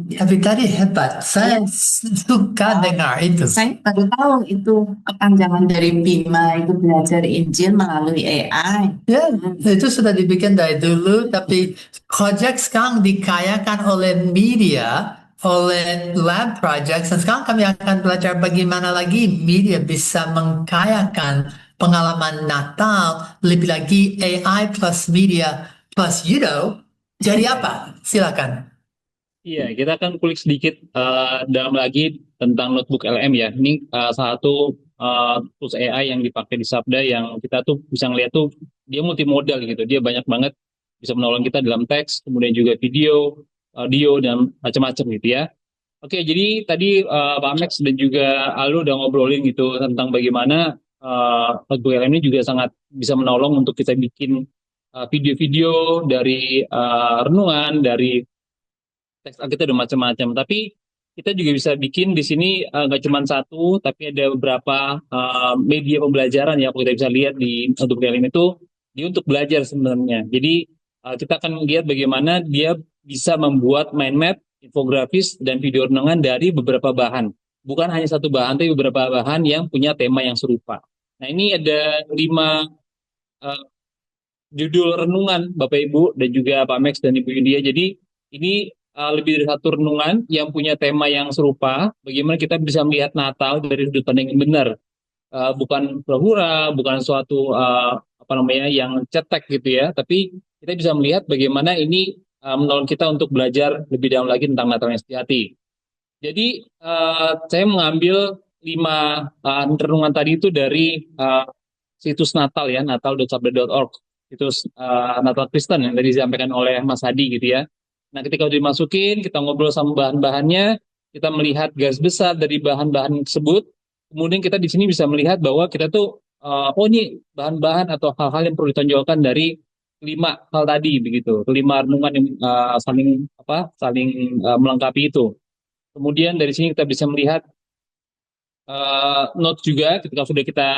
Tapi tadi hebat, saya suka dengar itu. Saya baru tahu itu kepanjangan dari Bima itu belajar Injil melalui AI. Ya, itu sudah dibikin dari dulu, tapi project sekarang dikayakan oleh media, oleh lab projects, dan sekarang kami akan belajar bagaimana lagi media bisa mengkayakan pengalaman Natal, lebih lagi AI plus media plus jadi apa? Silakan. Iya, kita akan kulik sedikit dalam lagi tentang notebook LM ya. Ini salah satu tools AI yang dipakai di Sabda yang kita tuh bisa ngeliat tuh dia multimodal gitu. Dia banyak banget bisa menolong kita dalam teks, kemudian juga video, audio dan macam-macam gitu ya. Oke, jadi tadi Pak Max dan juga Aldo udah ngobrolin gitu tentang bagaimana notebook LM ini juga sangat bisa menolong untuk kita bikin video-video dari renungan, dari teks kita udah macam-macam, tapi kita juga bisa bikin di sini nggak cuma satu, tapi ada beberapa media pembelajaran ya. Kita bisa lihat di untuk LM itu dia untuk belajar sebenarnya. Jadi kita akan lihat bagaimana dia bisa membuat mind map, infografis dan video renungan dari beberapa bahan. Bukan hanya satu bahan, tapi beberapa bahan yang punya tema yang serupa. Nah ini ada 5 judul renungan Bapak Ibu dan juga Pak Max dan Ibu Yudia. Jadi ini lebih dari satu renungan yang punya tema yang serupa, bagaimana kita bisa melihat Natal dari sudut pandang yang benar, bukan pura-pura, bukan suatu yang cetek gitu ya, tapi kita bisa melihat bagaimana ini menolong kita untuk belajar lebih dalam lagi tentang Natal yang sejati. Jadi saya mengambil 5 renungan tadi itu dari situs Natal ya, natal.sabda.org, situs Natal Kristen yang tadi disampaikan oleh Mas Hadi gitu ya. Nah, ketika udah dimasukin, kita ngobrol sama bahan-bahannya, kita melihat garis besar dari bahan-bahan tersebut. Kemudian kita di sini bisa melihat bahwa kita tuh, oh ini bahan-bahan atau hal-hal yang perlu ditonjolkan dari 5 hal tadi begitu, 5 renungan yang saling melengkapi itu. Kemudian dari sini kita bisa melihat notes juga ketika sudah kita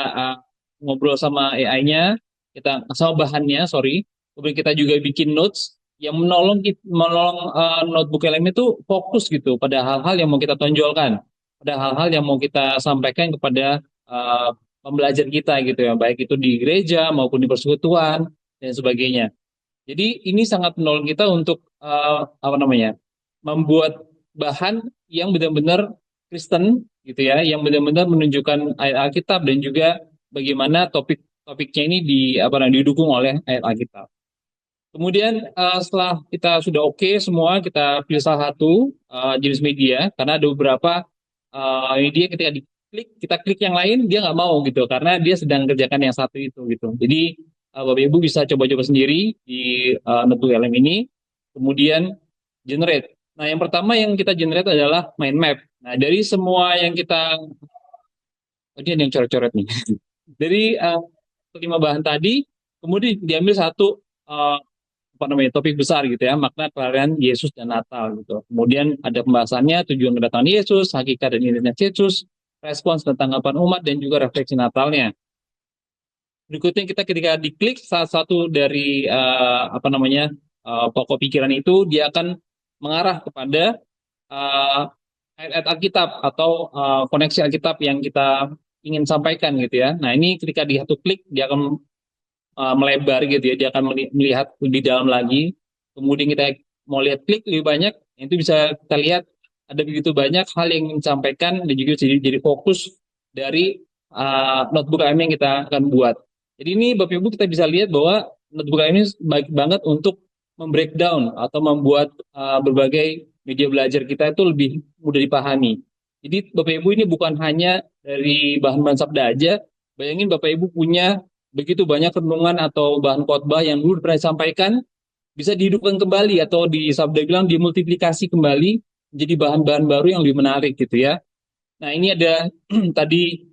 ngobrol sama AI-nya, kita sama bahannya, kemudian kita juga bikin notes yang menolong notebook LM itu fokus gitu pada hal-hal yang mau kita tonjolkan, pada hal-hal yang mau kita sampaikan kepada pembelajar kita gitu ya, baik itu di gereja maupun di persekutuan dan sebagainya. Jadi ini sangat menolong kita untuk membuat bahan yang benar-benar Kristen gitu ya, yang benar-benar menunjukkan ayat Alkitab dan juga bagaimana topik-topiknya ini didukung oleh ayat Alkitab. Kemudian setelah kita sudah oke semua, kita pilih salah satu jenis media, karena ada beberapa media ketika kita klik yang lain dia nggak mau gitu, karena dia sedang kerjakan yang satu itu gitu. Jadi Bapak Ibu bisa coba-coba sendiri di notebook LM ini, kemudian generate. Nah, yang pertama yang kita generate adalah mind map. Nah, dari semua yang kita, ini ada yang coret-coret nih. Dari 5 bahan tadi, kemudian diambil satu topik besar gitu ya, makna kelahiran Yesus dan Natal gitu. Kemudian ada pembahasannya, tujuan kedatangan Yesus, hakikat dan identitas Yesus, respons dan tanggapan umat, dan juga refleksi Natalnya. Berikutnya kita ketika diklik salah satu dari pokok pikiran itu, dia akan mengarah kepada ayat Alkitab atau koneksi Alkitab yang kita ingin sampaikan gitu ya. Nah, ini ketika di satu klik dia akan melebar gitu ya, dia akan melihat lebih dalam lagi. Kemudian kita mau lihat klik lebih banyak, itu bisa kita lihat ada begitu banyak hal yang disampaikan dan juga jadi fokus dari notebook AM yang kita akan buat. Jadi ini Bapak Ibu kita bisa lihat bahwa notebook AM ini baik banget untuk membreakdown atau membuat berbagai media belajar kita itu lebih mudah dipahami. Jadi Bapak Ibu ini bukan hanya dari bahan-bahan sabda aja, bayangin Bapak Ibu punya begitu banyak renungan atau bahan khotbah yang dulu pernah disampaikan, bisa dihidupkan kembali atau di sabda bilang dimultiplikasi kembali menjadi bahan-bahan baru yang lebih menarik gitu ya. Nah, ini ada tadi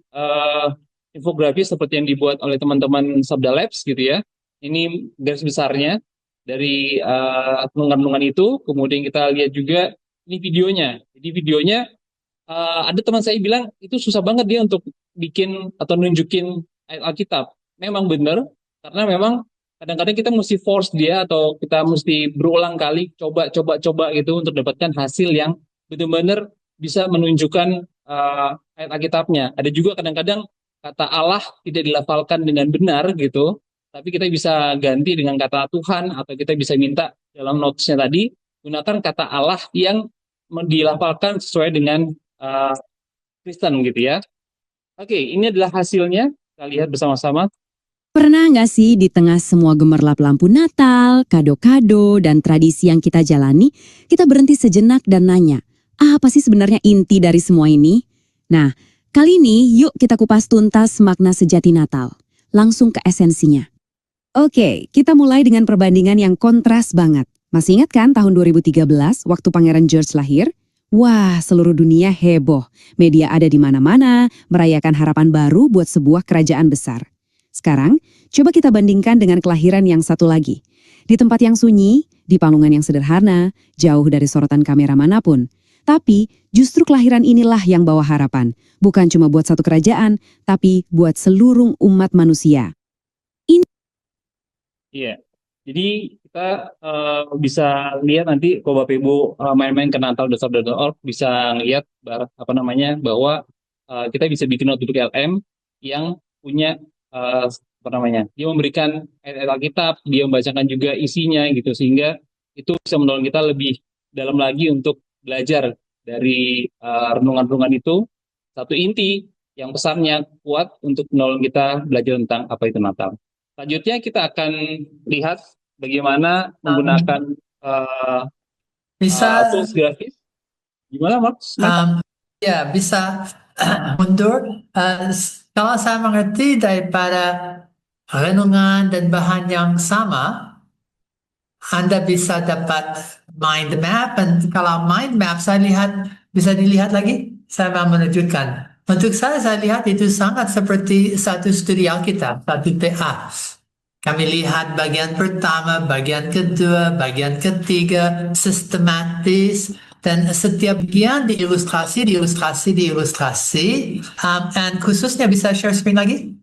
infografis seperti yang dibuat oleh teman-teman Sabda Labs gitu ya. Ini garis besarnya dari renungan-renungan itu. Kemudian kita lihat juga ini videonya. Jadi videonya ada teman saya bilang itu susah banget dia untuk bikin atau nunjukin ayat Alkitab. Memang benar, karena memang kadang-kadang kita mesti force dia atau kita mesti berulang kali coba gitu untuk dapatkan hasil yang benar-benar bisa menunjukkan ayat Alkitabnya. Ada juga kadang-kadang kata Allah tidak dilafalkan dengan benar gitu, tapi kita bisa ganti dengan kata Tuhan, atau kita bisa minta dalam notes-nya tadi gunakan kata Allah yang dilafalkan sesuai dengan Kristen gitu ya. Oke, ini adalah hasilnya. Kita lihat bersama-sama. Pernah nggak sih di tengah semua gemerlap lampu Natal, kado-kado, dan tradisi yang kita jalani, kita berhenti sejenak dan nanya, apa sih sebenarnya inti dari semua ini? Nah, kali ini yuk kita kupas tuntas makna sejati Natal. Langsung ke esensinya. Oke, kita mulai dengan perbandingan yang kontras banget. Masih ingat kan tahun 2013 waktu Pangeran George lahir? Wah, seluruh dunia heboh. Media ada di mana-mana, merayakan harapan baru buat sebuah kerajaan besar. Sekarang, coba kita bandingkan dengan kelahiran yang satu lagi. Di tempat yang sunyi, di palungan yang sederhana, jauh dari sorotan kamera manapun. Tapi, justru kelahiran inilah yang bawa harapan. Bukan cuma buat satu kerajaan, tapi buat seluruh umat manusia. Iya, jadi kita bisa lihat nanti kalau Bapak Ibu main-main ke natal.sabda.org bisa lihat bahwa kita bisa bikin notebook LM yang punya dia memberikan ayat Alkitab, dia membacakan juga isinya gitu, sehingga itu bisa menolong kita lebih dalam lagi untuk belajar dari renungan-renungan itu. Satu inti yang pesannya kuat untuk menolong kita belajar tentang apa itu Natal. Selanjutnya kita akan lihat bagaimana menggunakan tools grafis. Gimana, Mark? Ya, bisa. mundur. Kalau saya mengerti daripada renungan dan bahan yang sama, Anda bisa dapat mind map, dan kalau mind map saya lihat, bisa dilihat lagi, saya mau menunjukkan. Untuk saya lihat itu sangat seperti satu studi Alkitab, satu PA. Kami lihat bagian pertama, bagian kedua, bagian ketiga, sistematis, dan setiap bagian diilustrasi. Dan khususnya bisa share screen lagi?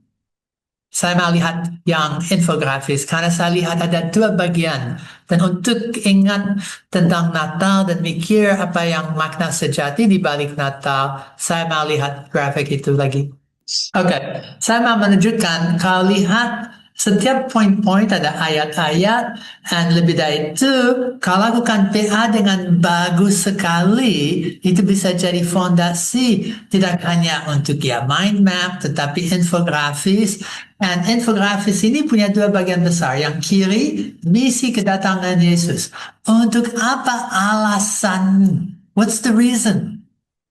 Saya mau lihat yang infografis, karena saya lihat ada dua bagian. Dan untuk ingat tentang Natal dan mikir apa yang makna sejati di balik Natal, saya mau lihat grafik itu lagi. Oke, saya mau menunjukkan, kalau lihat setiap poin-poin ada ayat-ayat, dan lebih dari itu, kalau lakukan PA dengan bagus sekali, itu bisa jadi fondasi, tidak hanya untuk mind map, tetapi infografis. Dan infografis ini punya dua bagian besar. Yang kiri, misi kedatangan Yesus. Untuk apa alasan? What's the reason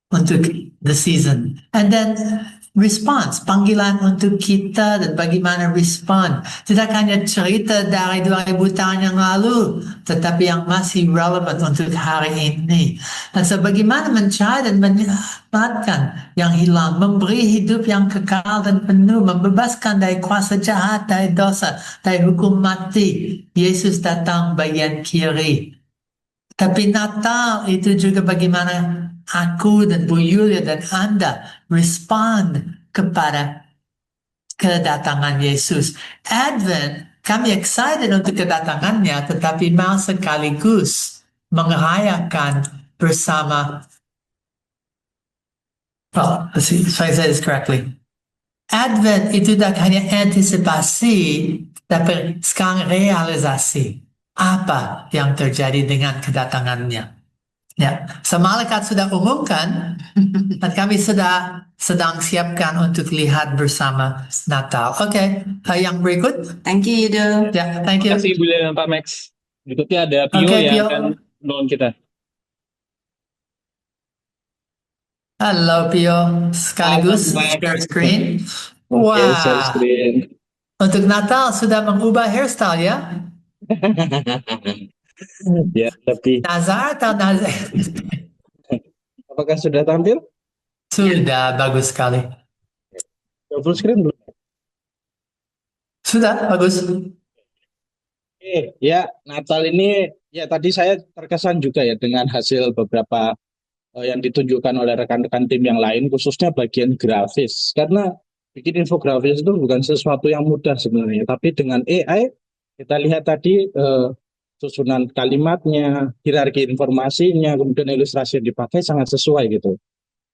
untuk the season? And then response, panggilan untuk kita dan bagaimana respon. Tidak hanya cerita dari 2000 tahun yang lalu, tetapi yang masih relevan untuk hari ini. Dan sebagaimana mencari dan menyelamatkan yang hilang, memberi hidup yang kekal dan penuh, membebaskan dari kuasa jahat, dari dosa, dari hukum mati. Yesus datang bagian kiri. Tapi Natal itu juga bagaimana aku dan Bu Yulia dan Anda respond kepada kedatangan Yesus. Advent, kami excited untuk kedatangannya, tetapi mau sekaligus merayakan bersama. Oh, let's see if I say this correctly. Advent itu tidak hanya antisipasi, tapi sekarang realisasi. Apa yang terjadi dengan kedatangannya? Ya, malaikat sudah umumkan dan kami sedang siapkan untuk lihat bersama Natal. Oke, yang berikut. Thank you, Yudo. Ya, thank you. Terima kasih, Bu Lia dan Pak Max. Berikutnya ada Pio yang Pio akan menolong kita. Halo Pio, sekaligus share screen. Wow. Oke, share screen. Untuk Natal sudah mengubah hairstyle ya? Ya, tapi Nazar atau Nazar? apakah sudah tampil? Sudah, bagus sekali. Full screen belum? Sudah, bagus. Oke, ya Natal ini ya tadi saya terkesan juga ya dengan hasil beberapa yang ditunjukkan oleh rekan-rekan tim yang lain, khususnya bagian grafis. Karena bikin infografis itu bukan sesuatu yang mudah sebenarnya, tapi dengan AI kita lihat tadi susunan kalimatnya, hierarki informasinya, kemudian ilustrasi yang dipakai sangat sesuai gitu.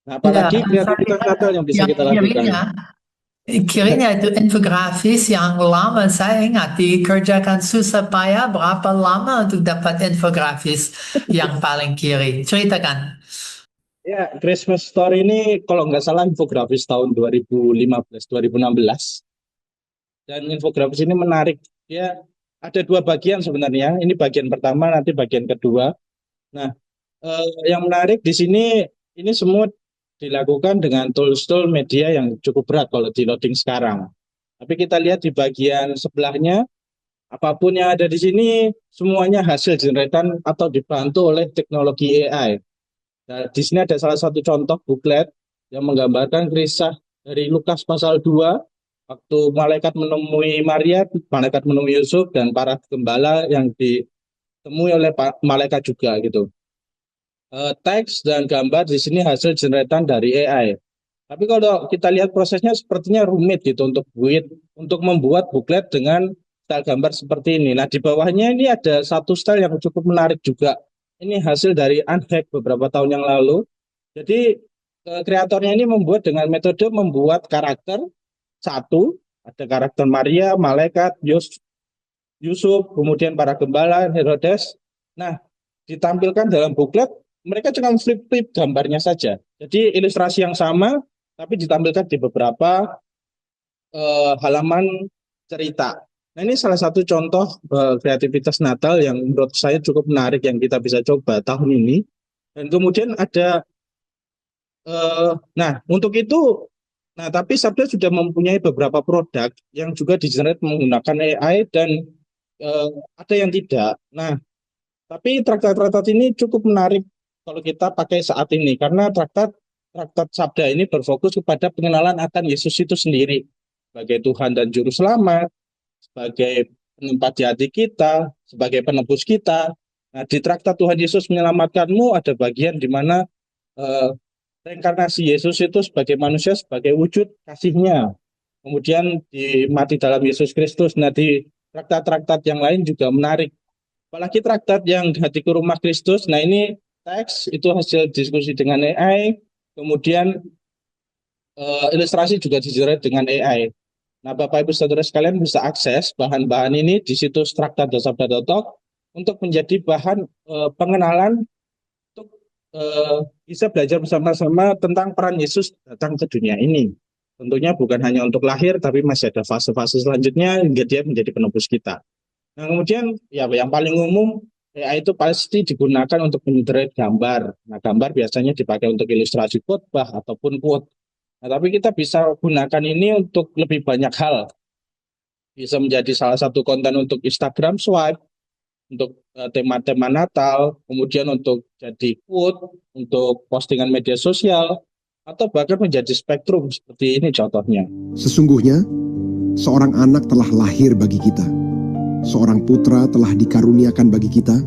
Nah, apalagi kreativitas Natal yang bisa kita lakukan. Kirinya itu infografis yang lama, saya ingat dikerjakan susah payah berapa lama untuk dapat infografis yang paling kiri. Ceritakan. Ya, Christmas Story ini kalau nggak salah infografis tahun 2015-2016. Dan infografis ini menarik. Ya, ada dua bagian sebenarnya. Ini bagian pertama, nanti bagian kedua. Nah, yang menarik di sini, ini semua dilakukan dengan tool media yang cukup berat kalau di loading sekarang. Tapi kita lihat di bagian sebelahnya, apapun yang ada di sini, semuanya hasil generatan atau dibantu oleh teknologi AI. Nah, di sini ada salah satu contoh buklet yang menggambarkan kisah dari Lukas pasal 2, waktu malaikat menemui Maria, malaikat menemui Yusuf, dan para gembala yang ditemui oleh malaikat juga gitu. Teks dan gambar di sini hasil generatan dari AI. Tapi kalau kita lihat prosesnya sepertinya rumit gitu untuk membuat buklet dengan style gambar seperti ini. Nah, di bawahnya ini ada satu style yang cukup menarik juga. Ini hasil dari Unhack beberapa tahun yang lalu. Jadi kreatornya ini membuat dengan metode membuat karakter satu, ada karakter Maria, malaikat, Yusuf, kemudian para gembala, Herodes. Nah, ditampilkan dalam buklet, mereka cuma flip-flip gambarnya saja. Jadi ilustrasi yang sama, tapi ditampilkan di beberapa halaman cerita. Nah, ini salah satu contoh kreativitas Natal yang menurut saya cukup menarik yang kita bisa coba tahun ini. Dan kemudian ada Nah, untuk itu, tapi Sabda sudah mempunyai beberapa produk yang juga di-generate menggunakan AI dan ada yang tidak. Nah, tapi traktat-traktat ini cukup menarik kalau kita pakai saat ini karena traktat Sabda ini berfokus kepada pengenalan akan Yesus itu sendiri sebagai Tuhan dan Juru Selamat, sebagai penempat di hati kita, sebagai penebus kita. Nah, di traktat Tuhan Yesus menyelamatkanmu ada bagian di mana reinkarnasi Yesus itu sebagai manusia, sebagai wujud kasihnya. Kemudian mati dalam Yesus Kristus. Nah, di traktat-traktat yang lain juga menarik. Apalagi traktat yang Hatiku Rumah Kristus. Nah, ini teks itu hasil diskusi dengan AI. Kemudian ilustrasi juga dijerat dengan AI. Nah, Bapak Ibu Saudara sekalian bisa akses bahan-bahan ini di situs traktat.sabda.org untuk menjadi bahan pengenalan untuk bisa belajar bersama-sama tentang peran Yesus datang ke dunia ini. Tentunya bukan hanya untuk lahir, tapi masih ada fase-fase selanjutnya hingga dia menjadi penebus kita. Nah, kemudian ya yang paling umum AI itu pasti digunakan untuk menyederhanakan gambar. Nah, gambar biasanya dipakai untuk ilustrasi khotbah ataupun quote. Nah, tapi kita bisa gunakan ini untuk lebih banyak hal. Bisa menjadi salah satu konten untuk Instagram Swipe, untuk tema-tema Natal, kemudian untuk jadi quote, untuk postingan media sosial, atau bahkan menjadi spektrum seperti ini contohnya. Sesungguhnya, seorang anak telah lahir bagi kita. Seorang putra telah dikaruniakan bagi kita,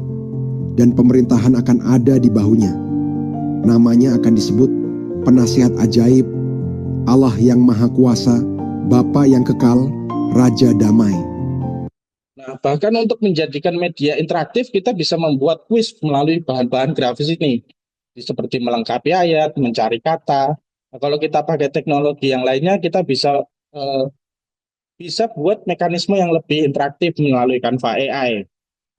dan pemerintahan akan ada di bahunya. Namanya akan disebut Penasihat Ajaib, Allah yang Maha Kuasa, Bapa yang Kekal, Raja Damai. Nah, bahkan untuk menjadikan media interaktif, kita bisa membuat kuis melalui bahan-bahan grafis ini. Seperti melengkapi ayat, mencari kata. Nah, kalau kita pakai teknologi yang lainnya, kita bisa buat mekanisme yang lebih interaktif melalui Canva AI.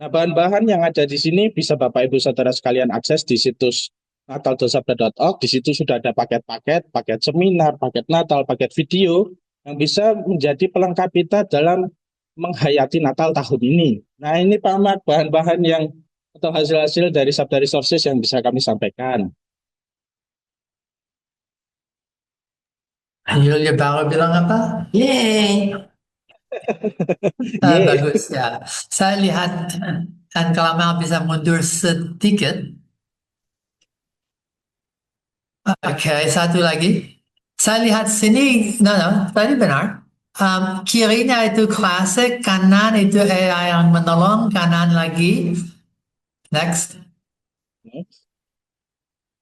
Nah, bahan-bahan yang ada di sini bisa Bapak Ibu Saudara sekalian akses di situs natal.sabda.org. Di situ sudah ada paket-paket, paket seminar, paket Natal, paket video yang bisa menjadi pelengkap kita dalam menghayati Natal tahun ini. Nah, ini Pak Mat, bahan-bahan yang atau hasil-hasil dari Sabda Resources yang bisa kami sampaikan. Yulia baru bilang apa? Yeay. Bagus ya. Saya lihat, dan kalau mau bisa mundur sedikit. Oke, satu lagi. Saya lihat sini, tadi benar. Kirinya itu klasik, kanan itu AI yang menolong, kanan lagi. Next.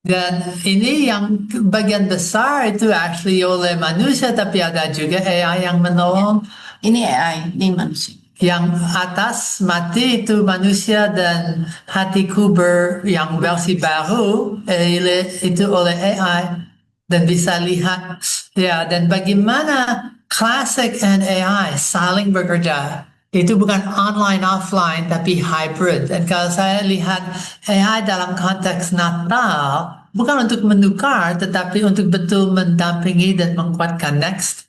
Dan ini yang bagian besar itu actually oleh manusia, tapi ada juga AI yang menolong. Ini AI, ini manusia. Yang atas mati itu manusia dan Hatiku yang versi baru itu oleh AI dan bisa lihat ya, dan bagaimana classic and AI saling bekerja. Itu bukan online offline tapi hybrid. Dan kalau saya lihat AI dalam konteks Natal bukan untuk menukar tetapi untuk betul mendampingi dan menguatkan. Next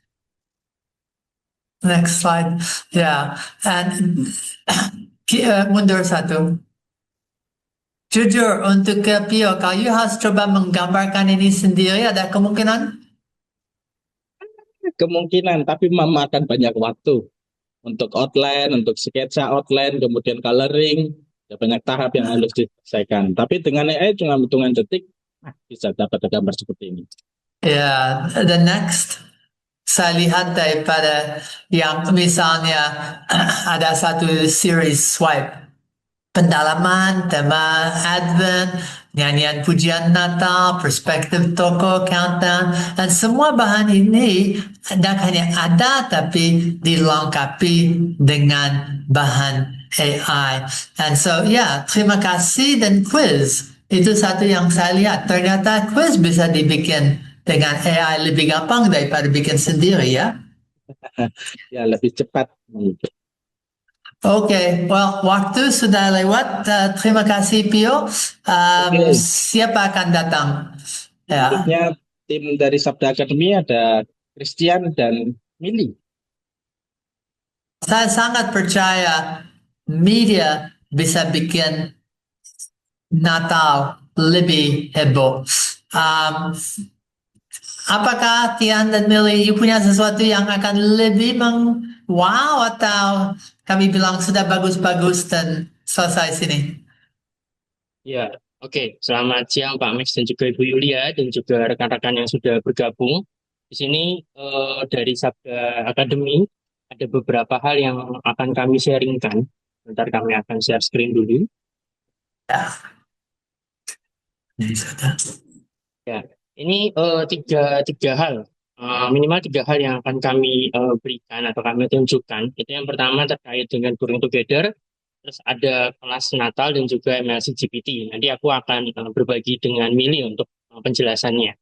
slide. Ya, and mundur satu. Jujur untuk Pio, kalau you harus coba menggambarkan ini sendiri, ada kemungkinan? Kemungkinan, tapi memakan banyak waktu. Untuk outline, untuk sketsa outline, kemudian coloring, ada banyak tahap yang harus diselesaikan. Tapi dengan AI cuma hitungan detik, bisa dapat gambar seperti ini. Ya, the next. Saya lihat daripada yang misalnya ada satu series swipe. Pendalaman, tema Advent, nyanyian pujian Natal, perspektif tokoh, countdown, dan semua bahan ini hanya ada tapi dilengkapi dengan bahan AI. And so, terima kasih dan quiz. Itu satu yang saya lihat. Ternyata quiz bisa dibikin dengan AI lebih gampang daripada bikin sendiri ya. Ya, lebih cepat. Oke, waktu sudah lewat. Terima kasih Pio. Siapa akan datang? Berikutnya tim dari Sabda Academy ada Christian dan Mili. Saya sangat percaya media bisa bikin Natal lebih heboh. Apakah Tian dan Millie you punya sesuatu yang akan lebih wow atau kami bilang sudah bagus-bagus dan selesai sini? Ya, oke. Selamat siang Pak Max dan juga Ibu Yulia dan juga rekan-rekan yang sudah bergabung. Di sini dari Sabda Academy ada beberapa hal yang akan kami sharingkan. Bentar kami akan share screen dulu. Ya, ini tiga hal, minimal tiga hal yang akan kami berikan atau kami tunjukkan. Itu yang pertama terkait dengan Growing Together, terus ada kelas Natal dan juga MLC GPT. Nanti aku akan berbagi dengan Mili untuk penjelasannya.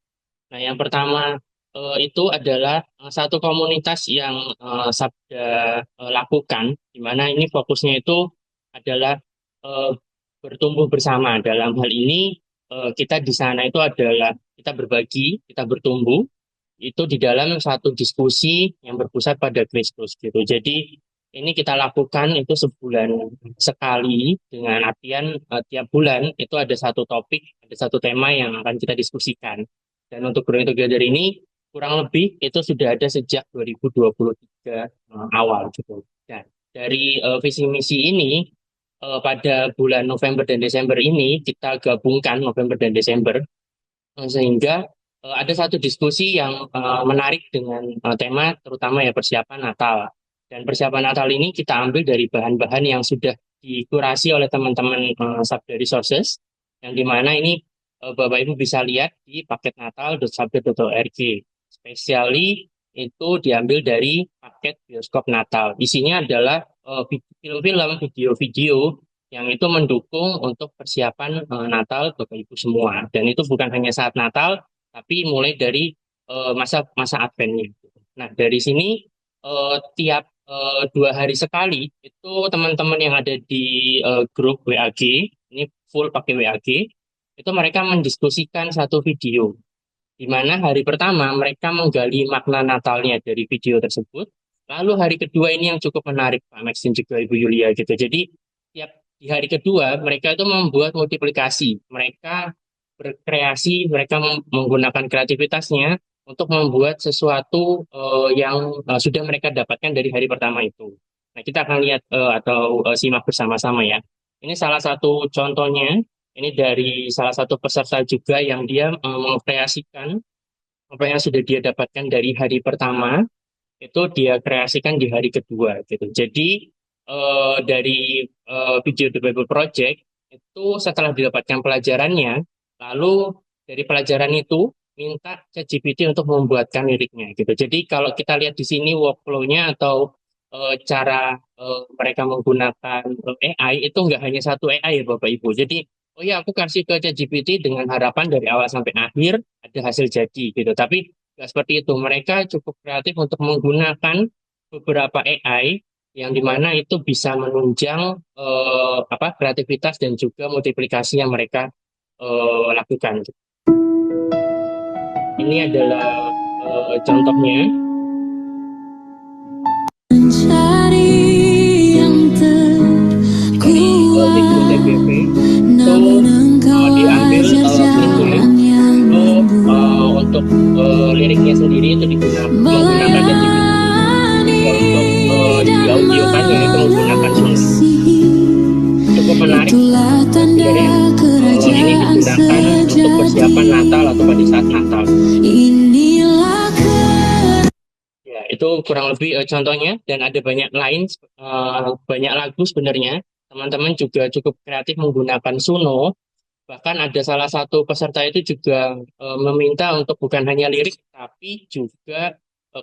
Nah, yang pertama itu adalah satu komunitas yang Sabda lakukan, di mana ini fokusnya itu adalah bertumbuh bersama. Dalam hal ini kita di sana itu adalah kita berbagi, kita bertumbuh, itu di dalam satu diskusi yang berpusat pada Kristus gitu. Jadi ini kita lakukan itu sebulan sekali dengan artian tiap bulan itu ada satu topik, ada satu tema yang akan kita diskusikan. Dan untuk Growing Together ini kurang lebih itu sudah ada sejak 2023 awal gitu. Dan dari visi misi ini pada bulan November dan Desember ini kita gabungkan November dan Desember sehingga ada satu diskusi yang menarik dengan tema terutama ya persiapan Natal. Dan persiapan Natal ini kita ambil dari bahan-bahan yang sudah dikurasi oleh teman-teman Sabda Resources, yang dimana ini Bapak Ibu bisa lihat di paket natal.sabda.org. Spesially itu diambil dari paket bioskop Natal. Isinya adalah film-film, video-video yang itu mendukung untuk persiapan Natal Bapak Ibu semua. Dan itu bukan hanya saat Natal, tapi mulai dari masa Advent-nya. Nah, dari sini tiap 2 hari sekali itu teman-teman yang ada di grup WAG, ini full pakai WAG, itu mereka mendiskusikan satu video. Di mana hari pertama mereka menggali makna Natalnya dari video tersebut. Lalu hari kedua ini yang cukup menarik Pak Max dan juga Ibu Yulia gitu. Jadi di hari kedua mereka itu membuat multiplikasi. Mereka berkreasi, mereka menggunakan kreativitasnya untuk membuat sesuatu yang sudah mereka dapatkan dari hari pertama itu. Nah, kita akan lihat atau simak bersama-sama ya. Ini salah satu contohnya. Ini dari salah satu peserta juga yang dia mengkreasikan apa yang sudah dia dapatkan dari hari pertama, itu dia kreasikan di hari kedua gitu. Jadi dari Video the Bible Project itu setelah didapatkan pelajarannya, lalu dari pelajaran itu minta ChatGPT untuk membuatkan liriknya gitu. Jadi kalau kita lihat di sini workflow-nya atau cara mereka menggunakan AI itu nggak hanya satu AI ya Bapak Ibu. Jadi oh ya aku kasih ke ChatGPT dengan harapan dari awal sampai akhir ada hasil jadi gitu. Tapi nggak seperti itu. Mereka cukup kreatif untuk menggunakan beberapa AI yang dimana itu bisa menunjang kreativitas dan juga multiplikasi yang mereka lakukan. Ini adalah contohnya. TBP itu diambil kurikulum untuk liriknya sendiri itu menggunakan ChatGPT. Untuk di audiokannya itu menggunakan Sonos. Cukup menarik sebenarnya ini digunakan untuk persiapan Natal atau pada saat Natal. Ya, itu kurang lebih contohnya dan ada banyak lain, banyak lagu sebenarnya. Teman-teman juga cukup kreatif menggunakan Suno. Bahkan ada salah satu peserta itu juga meminta untuk bukan hanya lirik, tapi juga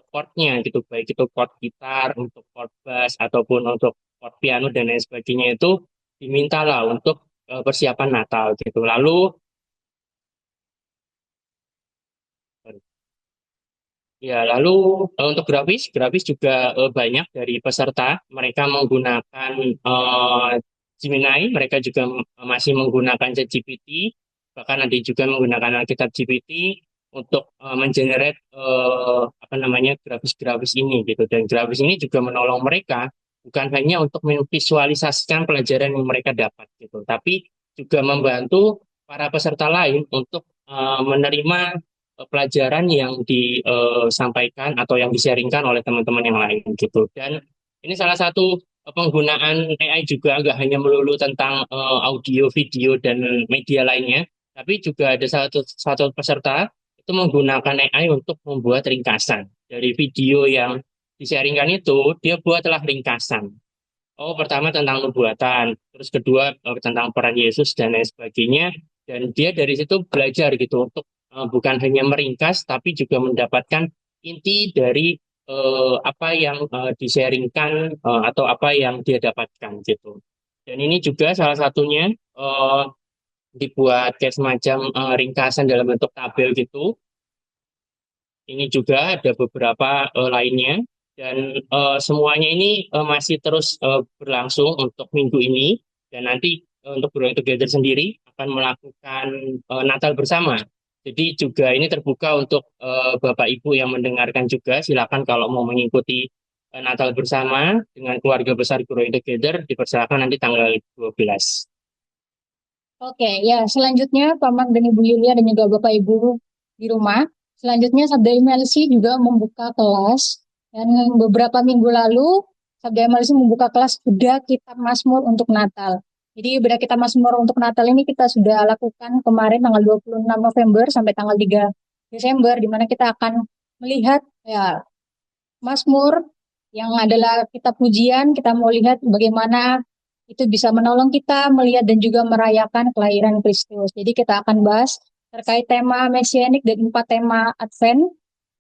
chord-nya gitu. Baik itu chord gitar, untuk chord bass, ataupun untuk chord piano dan lain sebagainya itu dimintalah untuk persiapan Natal gitu. Lalu untuk grafis juga banyak dari peserta. Mereka menggunakan Gemini, mereka juga masih menggunakan ChatGPT, bahkan ada juga menggunakan Alkitab GPT untuk mengenerate grafis-grafis ini gitu. Dan grafis ini juga menolong mereka bukan hanya untuk memvisualisasikan pelajaran yang mereka dapat gitu, tapi juga membantu para peserta lain untuk menerima pelajaran yang disampaikan atau yang di-sharingkan oleh teman-teman yang lain gitu. Dan ini salah satu penggunaan AI juga nggak hanya melulu tentang audio, video, dan media lainnya, tapi juga ada satu peserta itu menggunakan AI untuk membuat ringkasan. Dari video yang di-sharingkan itu, dia buatlah ringkasan. Pertama tentang nubuatan, terus kedua tentang peran Yesus dan lain sebagainya. Dan dia dari situ belajar gitu untuk bukan hanya meringkas, tapi juga mendapatkan inti dari apa yang di-sharingkan atau apa yang dia dapatkan gitu. Dan ini juga salah satunya dibuat kayak semacam ringkasan dalam bentuk tabel gitu. Ini juga ada beberapa lainnya. Dan semuanya ini masih terus berlangsung untuk minggu ini. Dan nanti untuk Growing Together sendiri akan melakukan Natal bersama. Jadi juga ini terbuka untuk Bapak Ibu yang mendengarkan juga. Silakan kalau mau mengikuti Natal bersama dengan keluarga besar Growing Together, dipersilakan nanti tanggal 12. Oke, ya selanjutnya Pak Mark dan Ibu Yulia dan juga Bapak Ibu di rumah. Selanjutnya Sabda MLC juga membuka kelas. Dan beberapa minggu lalu, Sabda MLC membuka kelas Bedah Kitab Mazmur untuk Natal. Jadi Bedah Kitab Mazmur untuk Natal ini kita sudah lakukan kemarin tanggal 26 November sampai tanggal 3 Desember, di mana kita akan melihat ya Mazmur yang adalah kitab pujian. Kita mau lihat bagaimana itu bisa menolong kita melihat dan juga merayakan kelahiran Kristus. Jadi kita akan bahas terkait tema Mesianik dan 4 tema Advent.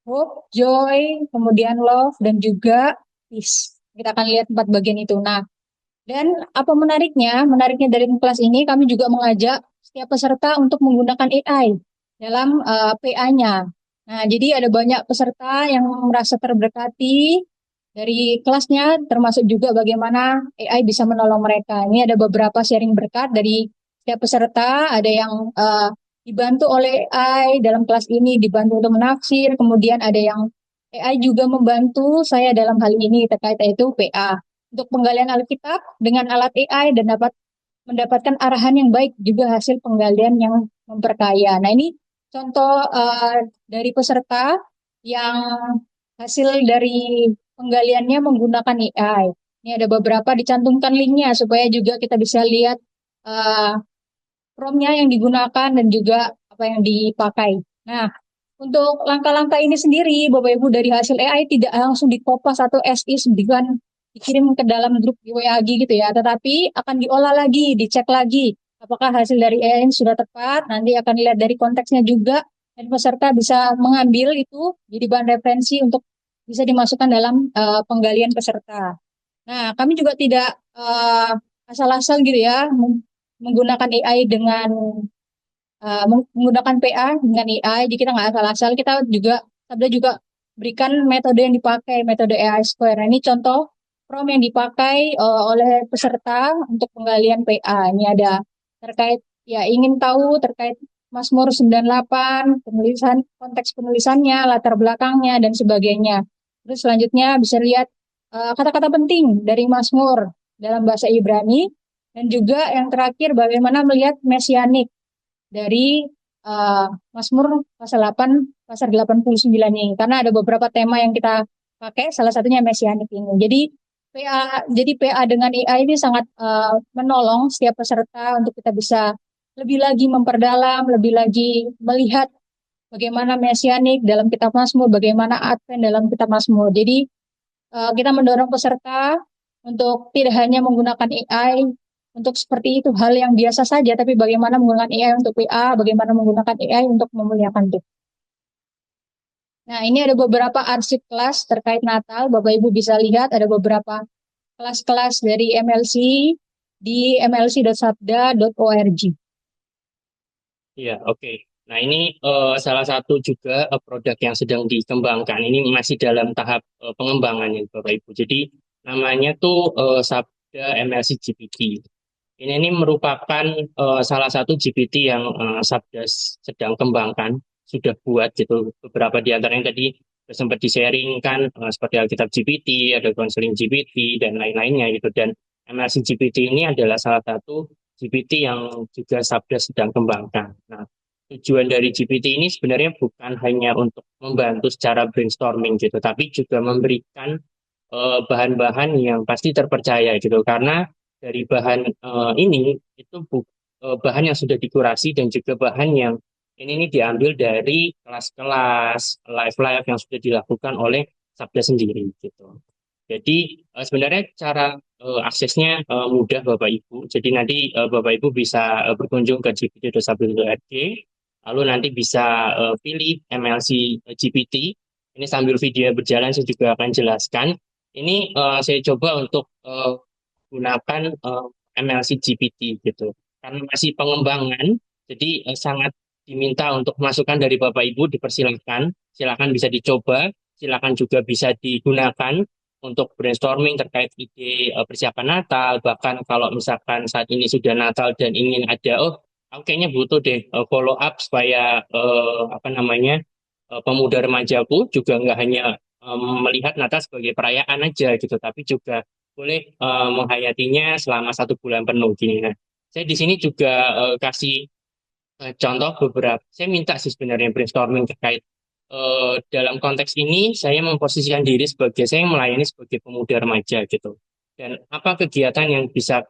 Hope, joy, kemudian love, dan juga peace. Kita akan lihat 4 bagian itu. Nah, dan apa menariknya? Menariknya dari kelas ini, kami juga mengajak setiap peserta untuk menggunakan AI dalam PA-nya. Nah, jadi ada banyak peserta yang merasa terberkati dari kelasnya, termasuk juga bagaimana AI bisa menolong mereka. Ini ada beberapa sharing berkat dari setiap peserta, ada yang dibantu oleh AI dalam kelas ini, dibantu untuk menafsir, kemudian ada yang AI juga membantu saya dalam hal ini terkait itu PA. Untuk penggalian Alkitab dengan alat AI dan dapat mendapatkan arahan yang baik, juga hasil penggalian yang memperkaya. Nah ini contoh dari peserta yang hasil dari penggaliannya menggunakan AI. Ini ada beberapa dicantumkan linknya supaya juga kita bisa lihat prompt-nya yang digunakan dan juga apa yang dipakai. Nah, untuk langkah-langkah ini sendiri, Bapak Ibu, dari hasil AI tidak langsung dikopas atau as is dengan dikirim ke dalam grup di WAG gitu ya, tetapi akan diolah lagi, dicek lagi apakah hasil dari AI sudah tepat. Nanti akan lihat dari konteksnya juga, dan peserta bisa mengambil itu jadi bahan referensi untuk bisa dimasukkan dalam penggalian peserta. Nah, kami juga tidak asal-asal gitu ya menggunakan AI dengan menggunakan PA dengan AI. Jadi kita nggak asal-asal, kita juga Sabda juga berikan metode yang dipakai, metode AI Square. Nah, ini contoh prompt yang dipakai oleh peserta untuk penggalian PA. Ini ada terkait ya ingin tahu terkait Mazmur 98, penulisan, konteks penulisannya, latar belakangnya dan sebagainya. Terus selanjutnya bisa lihat kata-kata penting dari Mazmur dalam bahasa Ibrani, dan juga yang terakhir bagaimana melihat mesianik dari Mazmur pasal 8, pasal 89 ini. Karena ada beberapa tema yang kita pakai, salah satunya mesianik ini. Jadi PA dengan AI ini sangat menolong setiap peserta untuk kita bisa lebih lagi memperdalam, lebih lagi melihat bagaimana mesianik dalam kitab Mazmur, bagaimana Advent dalam kitab Mazmur. Jadi kita mendorong peserta untuk tidak hanya menggunakan AI untuk seperti itu, hal yang biasa saja, tapi bagaimana menggunakan AI untuk PA, bagaimana menggunakan AI untuk memuliakan Tuhan. Nah, ini ada beberapa arsip kelas terkait Natal. Bapak Ibu bisa lihat ada beberapa kelas-kelas dari MLC di mlc.sabda.org. Ya, oke. Nah, ini salah satu juga produk yang sedang dikembangkan. Ini masih dalam tahap pengembangan ya, Bapak Ibu. Jadi namanya tuh Sabda MLC GPT. Ini merupakan salah satu GPT yang Sabda sedang kembangkan, sudah buat gitu. Beberapa di antaranya tadi sempat di-sharingkan seperti Alkitab GPT, ada Counseling GPT dan lain-lainnya gitu. Dan MLC GPT ini adalah salah satu GPT yang juga Sabda sedang kembangkan. Nah, tujuan dari GPT ini sebenarnya bukan hanya untuk membantu secara brainstorming gitu, tapi juga memberikan bahan-bahan yang pasti terpercaya gitu. Karena dari bahan ini itu bahan yang sudah dikurasi dan juga bahan yang ini diambil dari kelas-kelas live-live yang sudah dilakukan oleh Sabda sendiri gitu. Jadi sebenarnya cara aksesnya mudah Bapak Ibu. Jadi nanti Bapak Ibu bisa berkunjung ke gpt.sabda.org, lalu nanti bisa pilih MLC GPT. Ini sambil video berjalan saya juga akan jelaskan. Ini saya coba untuk gunakan MLC GPT gitu. Karena masih pengembangan, jadi sangat diminta untuk masukan dari Bapak Ibu, dipersilakan. Silakan bisa dicoba, silakan juga bisa digunakan untuk brainstorming terkait ide persiapan Natal. Bahkan kalau misalkan saat ini sudah Natal dan ingin ada, aku kayaknya butuh deh follow up supaya pemuda remajaku juga nggak hanya melihat Natal sebagai perayaan aja gitu, tapi juga boleh menghayatinya selama 1 bulan penuh gini. Nah, saya di sini juga kasih contoh beberapa. Saya minta sih sebenarnya brainstorming terkait dalam konteks ini saya memposisikan diri sebagai saya yang melayani sebagai pemuda remaja gitu. Dan apa kegiatan yang bisa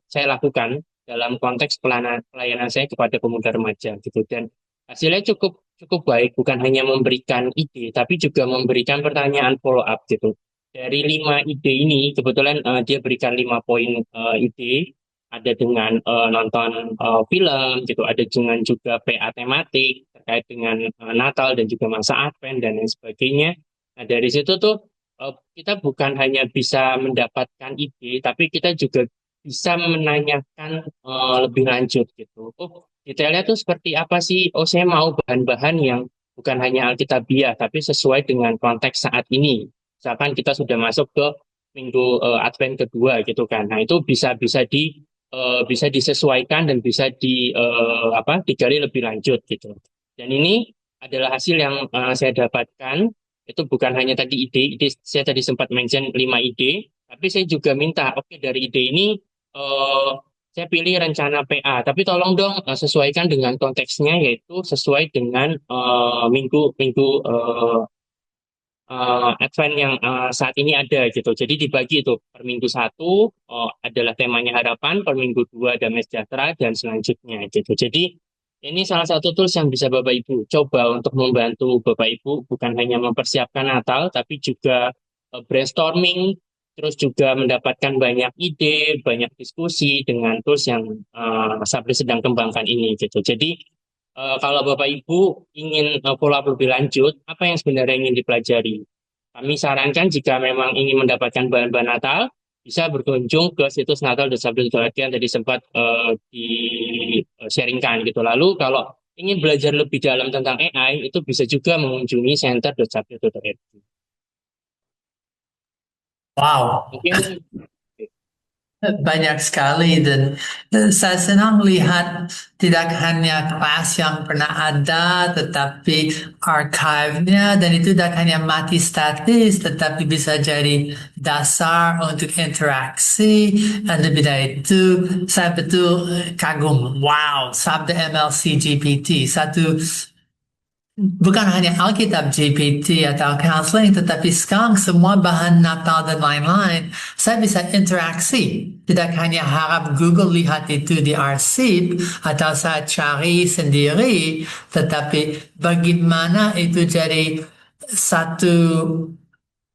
saya lakukan dalam konteks pelayanan saya kepada pemuda remaja gitu. Dan hasilnya cukup baik, bukan hanya memberikan ide tapi juga memberikan pertanyaan follow up gitu. Dari 5 ide ini kebetulan dia berikan 5 poin ide. Ada dengan nonton film gitu, ada dengan juga PA tematik terkait dengan Natal dan juga masa Advent dan lain sebagainya. Nah, dari situ tuh kita bukan hanya bisa mendapatkan ide, tapi kita juga bisa menanyakan lebih lanjut gitu. Oh, detailnya tuh seperti apa sih? Oh, saya mau bahan-bahan yang bukan hanya Alkitabiah, tapi sesuai dengan konteks saat ini. Misalkan kita sudah masuk ke minggu Advent kedua gitu kan. Nah, itu bisa disesuaikan dan bisa digali lebih lanjut gitu. Dan ini adalah hasil yang saya dapatkan. Itu bukan hanya tadi ide saya tadi sempat mention 5 ide, tapi saya juga minta dari ide ini saya pilih rencana PA, tapi tolong dong sesuaikan dengan konteksnya, yaitu sesuai dengan minggu Advent yang saat ini ada gitu. Jadi dibagi itu per minggu 1 adalah temanya harapan, per minggu 2 damai sejahtera dan selanjutnya gitu. Jadi ini salah satu tools yang bisa Bapak Ibu coba untuk membantu Bapak Ibu bukan hanya mempersiapkan Natal tapi juga brainstorming, terus juga mendapatkan banyak ide, banyak diskusi dengan tools yang Sabda sedang kembangkan ini gitu. Jadi kalau Bapak Ibu ingin follow up lebih lanjut, apa yang sebenarnya ingin dipelajari? Kami sarankan jika memang ingin mendapatkan bahan-bahan Natal, bisa berkunjung ke situs natal.sabda.org yang tadi sempat di-sharingkan gitu. Lalu kalau ingin belajar lebih dalam tentang AI, itu bisa juga mengunjungi center.sabda.org. Wow. Mungkin banyak sekali, dan saya senang lihat tidak hanya kelas yang pernah ada tetapi archive-nya, dan itu tidak hanya mati statis tetapi bisa jadi dasar untuk interaksi. Dan lebih dari itu saya betul kagum, wow, Sabda MLC GPT bukan hanya Alkitab GPT atau counseling, tetapi sekarang semua bahan Natal dan lain-lain, saya bisa interaksi. Tidak hanya harap Google lihat itu di arsip, atau saya cari sendiri, tetapi bagaimana itu jadi satu,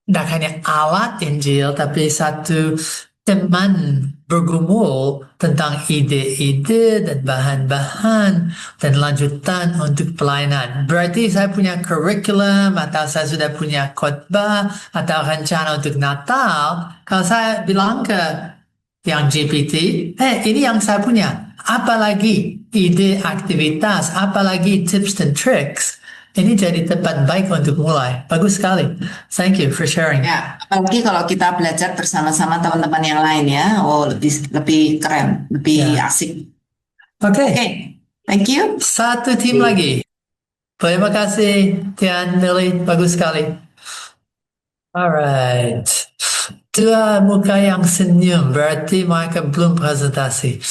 tidak hanya alat Injil, tapi satu teman bergumul tentang ide-ide dan bahan-bahan dan lanjutan untuk pelayanan. Berarti saya punya curriculum atau saya sudah punya khotbah atau rencana untuk Natal. Kalau saya bilang ke yang GPT, ini yang saya punya. Apalagi ide aktivitas, apalagi tips dan tricks. Ini jadi tempat baik untuk mulai. Bagus sekali. Thank you for sharing. Ya, apalagi kalau kita belajar bersama-sama teman-teman yang lain ya. Oh, lebih keren, lebih asik. Oke. Thank you. Satu tim lagi. Terima kasih, Tian, Lily. Bagus sekali. Alright. 2 muka yang senyum, berarti mereka belum presentasi.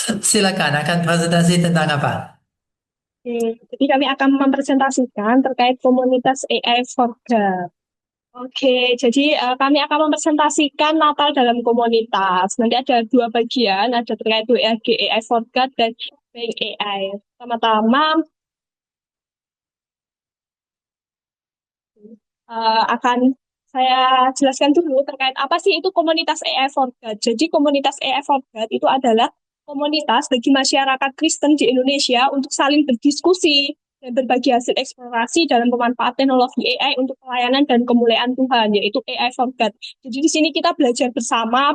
Silakan, akan presentasi tentang apa? Jadi kami akan mempresentasikan terkait komunitas AI for God. Oke, jadi kami akan mempresentasikan Natal dalam komunitas. Nanti ada dua bagian, ada terkait WAG AI for God dan Bank AI. Pertama-tama akan saya jelaskan dulu terkait apa sih itu komunitas AI for God. Jadi komunitas AI for God itu adalah komunitas bagi masyarakat Kristen di Indonesia untuk saling berdiskusi dan berbagi hasil eksplorasi dalam pemanfaatan teknologi AI untuk pelayanan dan kemuliaan Tuhan, yaitu AI for God. Jadi di sini kita belajar bersama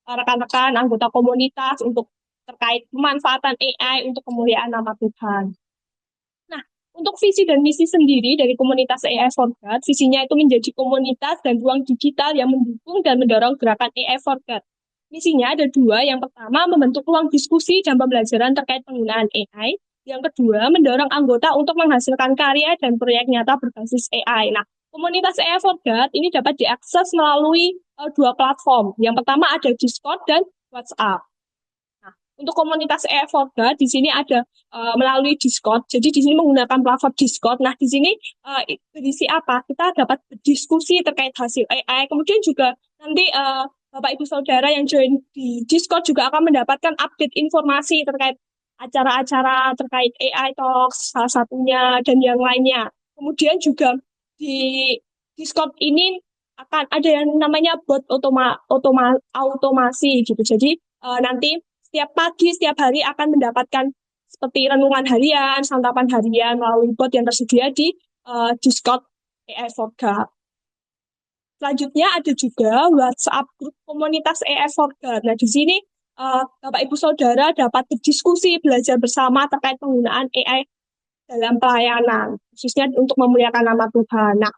rekan-rekan anggota komunitas untuk terkait pemanfaatan AI untuk kemuliaan nama Tuhan. Nah, untuk visi dan misi sendiri dari komunitas AI for God, visinya itu menjadi komunitas dan ruang digital yang mendukung dan mendorong gerakan AI for God. Misinya ada dua. Yang pertama, membentuk ruang diskusi dan pembelajaran terkait penggunaan AI. Yang kedua, mendorong anggota untuk menghasilkan karya dan proyek nyata berbasis AI. Nah, komunitas AI for God ini dapat diakses melalui dua platform. Yang pertama ada Discord dan WhatsApp. Nah, untuk komunitas AI for God di sini ada melalui Discord. Jadi di sini menggunakan platform Discord. Nah, di sini berisi apa? Kita dapat berdiskusi terkait hasil AI. Kemudian juga nanti Bapak Ibu Saudara yang join di Discord juga akan mendapatkan update informasi terkait acara-acara terkait AI Talks salah satunya dan yang lainnya. Kemudian juga di Discord ini akan ada yang namanya bot automasi gitu. Jadi nanti setiap pagi, setiap hari akan mendapatkan seperti renungan harian, santapan harian melalui bot yang tersedia di Discord AI for God. Selanjutnya ada juga WhatsApp grup komunitas AI for God. Nah, di sini Bapak Ibu Saudara dapat berdiskusi, belajar bersama terkait penggunaan AI dalam pelayanan, khususnya untuk memuliakan nama Tuhan. Nah,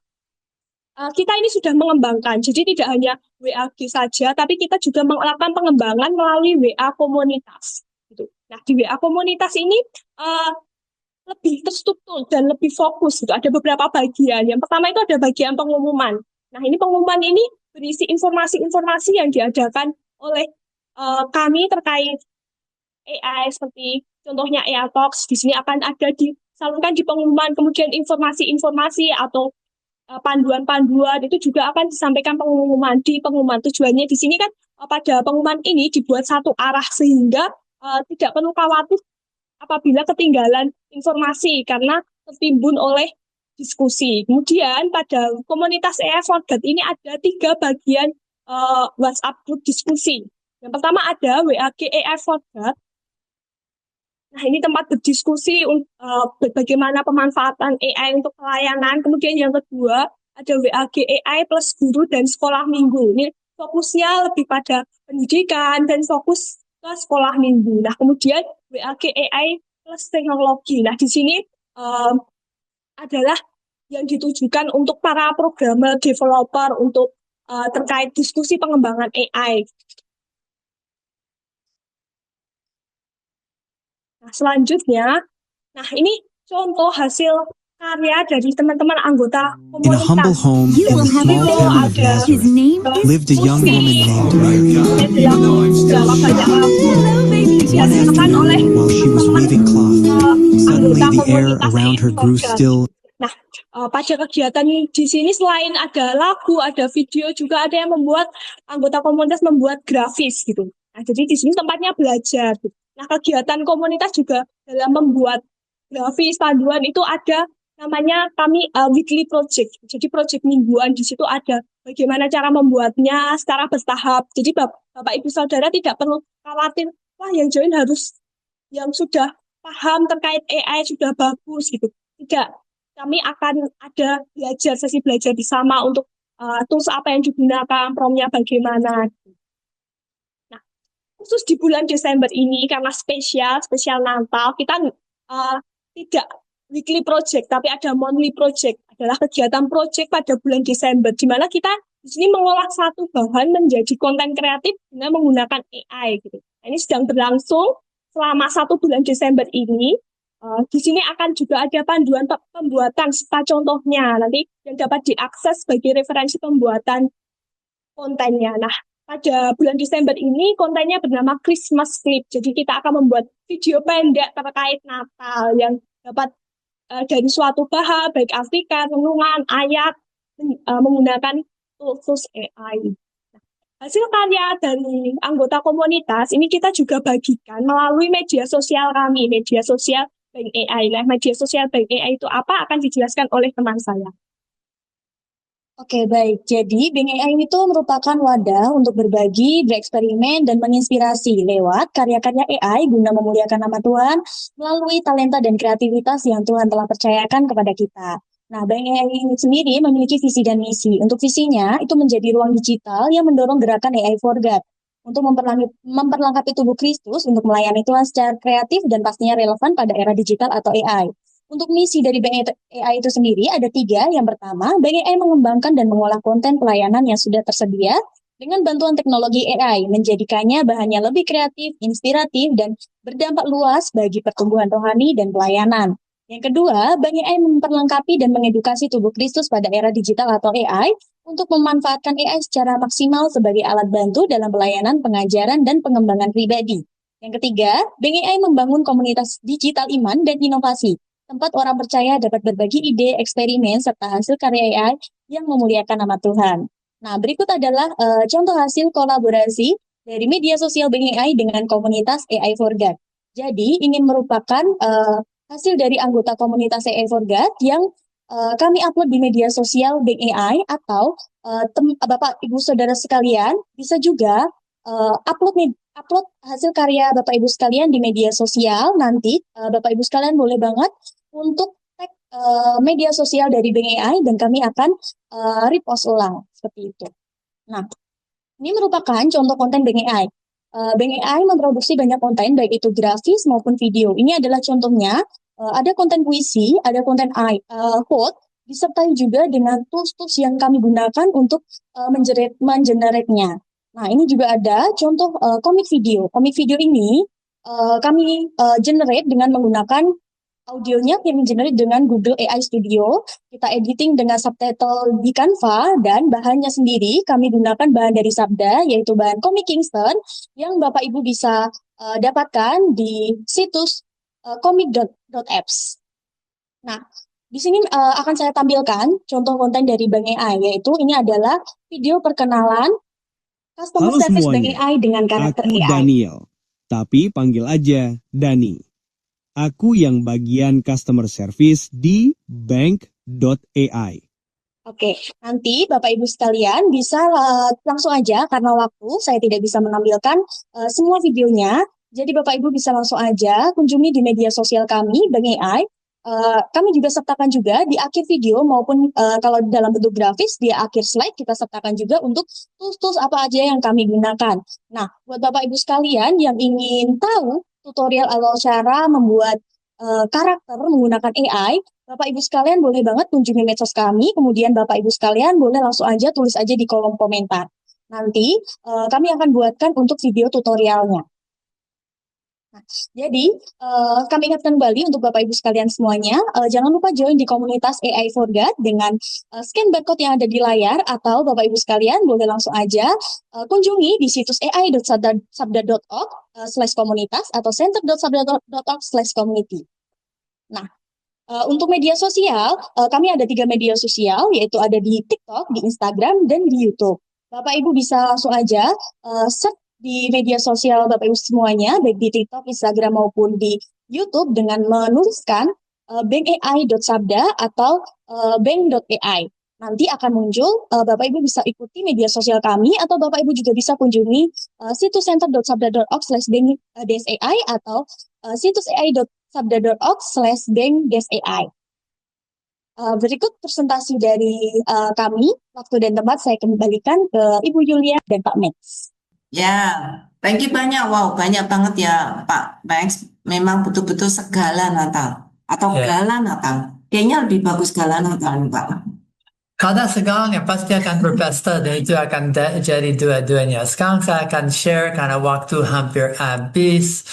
kita ini sudah mengembangkan, jadi tidak hanya WAG saja, tapi kita juga melakukan pengembangan melalui WA komunitas. Gitu. Nah, di WA komunitas ini lebih terstruktur dan lebih fokus. Gitu. Ada beberapa bagian. Yang pertama itu ada bagian pengumuman. Nah, ini pengumuman ini berisi informasi-informasi yang diadakan oleh kami terkait AI seperti contohnya AI Talks. Di sini akan ada disalurkan di pengumuman, kemudian informasi-informasi atau panduan-panduan itu juga akan disampaikan pengumuman di pengumuman. Tujuannya di sini kan pada pengumuman ini dibuat satu arah sehingga tidak perlu khawatir apabila ketinggalan informasi karena tertimbun oleh diskusi. Kemudian pada komunitas AI for God ini ada 3 bagian WhatsApp group diskusi. Yang pertama ada WAG AI for God. Nah, ini tempat berdiskusi bagaimana pemanfaatan AI untuk pelayanan. Kemudian yang kedua ada WAG AI plus guru dan sekolah minggu. Ini fokusnya lebih pada pendidikan dan fokus ke sekolah minggu. Nah, kemudian WAG AI plus teknologi. Nah, di sini adalah yang ditujukan untuk para programmer, developer, untuk terkait diskusi pengembangan AI. Nah, selanjutnya, nah ini contoh hasil karya dari teman-teman anggota komunitas. In a humble home in the small town of Nazareth lived a young woman named Mary. One afternoon, while she was weaving cloth, suddenly the air around her grew still. Nah, pada kegiatan di sini selain ada lagu, ada video, juga ada yang membuat anggota komunitas membuat grafis gitu. Nah, jadi di sini tempatnya belajar. Gitu. Nah, kegiatan komunitas juga dalam membuat grafis panduan itu ada namanya kami weekly project. Jadi project mingguan di situ ada bagaimana cara membuatnya secara bertahap. Jadi Bapak Ibu Saudara tidak perlu khawatir, wah yang join harus yang sudah paham terkait AI sudah bagus gitu. Tidak. Kami akan ada sesi belajar bersama untuk tools apa yang digunakan, promnya bagaimana. Nah, khusus di bulan Desember ini karena spesial Natal, kita tidak weekly project, tapi ada monthly project. Adalah kegiatan project pada bulan Desember, di mana kita di sini mengolah satu bahan menjadi konten kreatif dengan menggunakan AI. Gitu. Nah, ini sedang berlangsung selama 1 bulan Desember ini. Di sini akan juga ada panduan pembuatan serta contohnya nanti yang dapat diakses sebagai referensi pembuatan kontennya. Nah, pada bulan Desember ini kontennya bernama Christmas Clip. Jadi kita akan membuat video pendek terkait Natal yang dapat dari suatu bahan, baik Afrika, renungan, ayat, menggunakan tools AI. Hasil karya dari anggota komunitas ini kita juga bagikan melalui media sosial kami, media sosial Bank AI. Nah, media sosial Bank AI itu apa akan dijelaskan oleh teman saya. Oke, baik. Jadi, Bank AI itu merupakan wadah untuk berbagi, bereksperimen, dan menginspirasi lewat karya-karya AI guna memuliakan nama Tuhan melalui talenta dan kreativitas yang Tuhan telah percayakan kepada kita. Nah, Bank AI ini sendiri memiliki visi dan misi. Untuk visinya, itu menjadi ruang digital yang mendorong gerakan AI for God untuk memperlengkapi tubuh Kristus untuk melayani Tuhan secara kreatif dan pastinya relevan pada era digital atau AI. Untuk misi dari Bank AI itu sendiri ada 3. Yang pertama, Bank AI mengembangkan dan mengolah konten pelayanan yang sudah tersedia dengan bantuan teknologi AI, menjadikannya bahannya lebih kreatif, inspiratif, dan berdampak luas bagi pertumbuhan rohani dan pelayanan. Yang kedua, Bank AI memperlengkapi dan mengedukasi tubuh Kristus pada era digital atau AI untuk memanfaatkan AI secara maksimal sebagai alat bantu dalam pelayanan, pengajaran, dan pengembangan pribadi. Yang ketiga, Bank AI membangun komunitas digital iman dan inovasi, tempat orang percaya dapat berbagi ide, eksperimen, serta hasil karya AI yang memuliakan nama Tuhan. Nah, berikut adalah contoh hasil kolaborasi dari media sosial Bank AI dengan komunitas AI for God. Jadi, ingin merupakan hasil dari anggota komunitas AI for God yang kami upload di media sosial Bank AI atau Bapak Ibu Saudara sekalian bisa juga upload hasil karya Bapak Ibu sekalian di media sosial. Nanti Bapak Ibu sekalian boleh banget untuk tag media sosial dari Bank AI dan kami akan repost ulang seperti itu. Nah, ini merupakan contoh konten Bank AI. Bank AI memproduksi banyak konten baik itu grafis maupun video. Ini adalah contohnya. Ada konten puisi, ada konten quote, disertai juga dengan tools-tools yang kami gunakan untuk mengenerate-nya. Nah, ini juga ada contoh komik video. Komik video ini kami generate dengan menggunakan audionya yang generate dengan Google AI Studio. Kita editing dengan subtitle di Canva dan bahannya sendiri kami gunakan bahan dari Sabda, yaitu bahan komik Kingston yang Bapak Ibu bisa dapatkan di situs comic.apps. Nah, di sini akan saya tampilkan contoh konten dari Bank AI, yaitu ini adalah video perkenalan customer Halo service Bank semuanya, AI dengan karakter aku AI. Daniel, tapi panggil aja Dani. Aku yang bagian customer service di bank.ai. Oke, nanti Bapak Ibu sekalian bisa langsung aja karena waktu saya tidak bisa menampilkan semua videonya. Jadi Bapak Ibu bisa langsung aja kunjungi di media sosial kami Bank AI. Kami juga sertakan juga di akhir video maupun kalau dalam bentuk grafis di akhir slide kita sertakan juga untuk tools-tools apa aja yang kami gunakan. Nah, buat Bapak Ibu sekalian yang ingin tahu tutorial atau cara membuat karakter menggunakan AI, Bapak Ibu sekalian boleh banget kunjungi medsos kami, kemudian Bapak Ibu sekalian boleh langsung aja tulis aja di kolom komentar. Nanti kami akan buatkan untuk video tutorialnya. Nah, jadi kami ingatkan kembali untuk Bapak Ibu sekalian semuanya, jangan lupa join di komunitas AI for God dengan scan barcode yang ada di layar, atau Bapak Ibu sekalian boleh langsung aja kunjungi di situs ai.sabda.org/komunitas atau center.sabda.org/community. Nah, untuk media sosial, kami ada 3 media sosial, yaitu ada di TikTok, di Instagram, dan di YouTube. Bapak Ibu bisa langsung aja search di media sosial Bapak Ibu semuanya, baik di TikTok, Instagram, maupun di YouTube dengan menuliskan bankai.sabda atau bank.ai. Nanti akan muncul, Bapak Ibu bisa ikuti media sosial kami, atau Bapak Ibu juga bisa kunjungi situs center.sabda.org/bank-ai atau situs ai.sabda.org/bank-ai. Berikut presentasi dari kami. Waktu dan tempat saya kembalikan ke Ibu Yulia dan Pak Max. Ya, thank you banyak. Wow, banyak banget ya Pak Max. Memang betul-betul segala Natal atau gala Natal. Kayaknya lebih bagus gala Natal nih, Pak. Karena segalanya pasti akan berpesta dan itu akan jadi dua-duanya. Sekarang saya akan share karena waktu hampir habis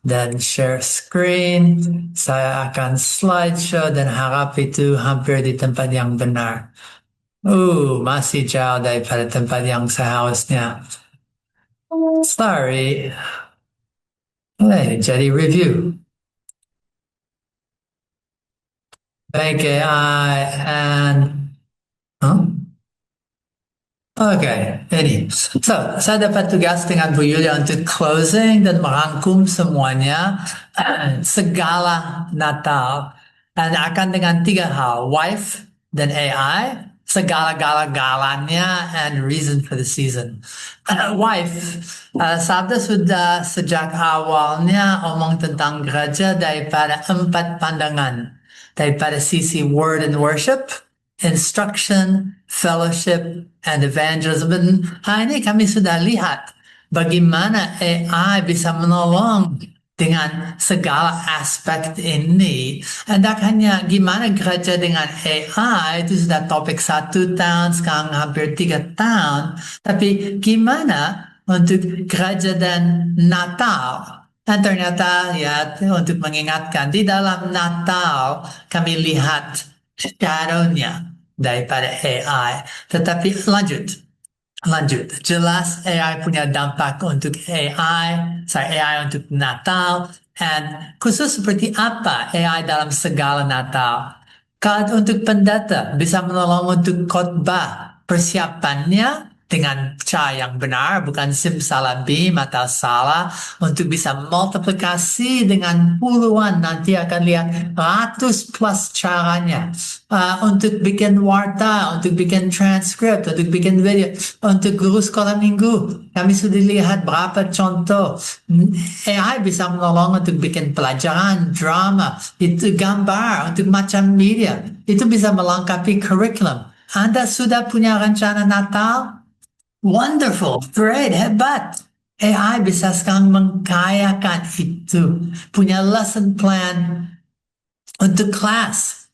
dan share screen. Saya akan slideshow dan harap itu hampir di tempat yang benar. Masih jauh daripada tempat yang seharusnya. Sorry. Jadi review. Bank AI and Oke, ini. So, saya dapat tugas dengan Bu Yulia untuk closing dan merangkum semuanya segala Natal dan akan dengan 3 hal, wife dan AI, segala-galanya and reason for the season. Wife, Sabda sudah sejak awalnya omong tentang gereja daripada 4 pandangan, daripada sisi word and worship, instruction, fellowship, and evangelism. Dan ini kami sudah lihat bagaimana AI bisa menolong dengan segala aspek ini. Dan hanya gimana gereja dengan AI itu sudah topik 1 tahun, sekarang hampir 3 tahun. Tapi gimana untuk gereja dan Natal? Dan ternyata ya untuk mengingatkan di dalam Natal kami lihat shadow-nya daripada AI. Tetapi lanjut. Jelas AI punya dampak untuk AI untuk Natal, and khusus seperti apa AI dalam segala Natal. Kalau untuk pendeta bisa menolong untuk khotbah persiapannya dengan cara yang benar, bukan simsalabim atau salah, untuk bisa multiplikasi dengan puluhan, nanti akan lihat 100 plus caranya, untuk bikin warta, untuk bikin transkrip, untuk bikin video, untuk guru sekolah minggu. Kami sudah lihat berapa contoh. AI bisa menolong untuk bikin pelajaran, drama, itu gambar, untuk macam media. Itu bisa melengkapi curriculum. Anda sudah punya rencana Natal? Wonderful, great, hebat. AI bisa sekarang mengkayakan itu. Punya lesson plan untuk kelas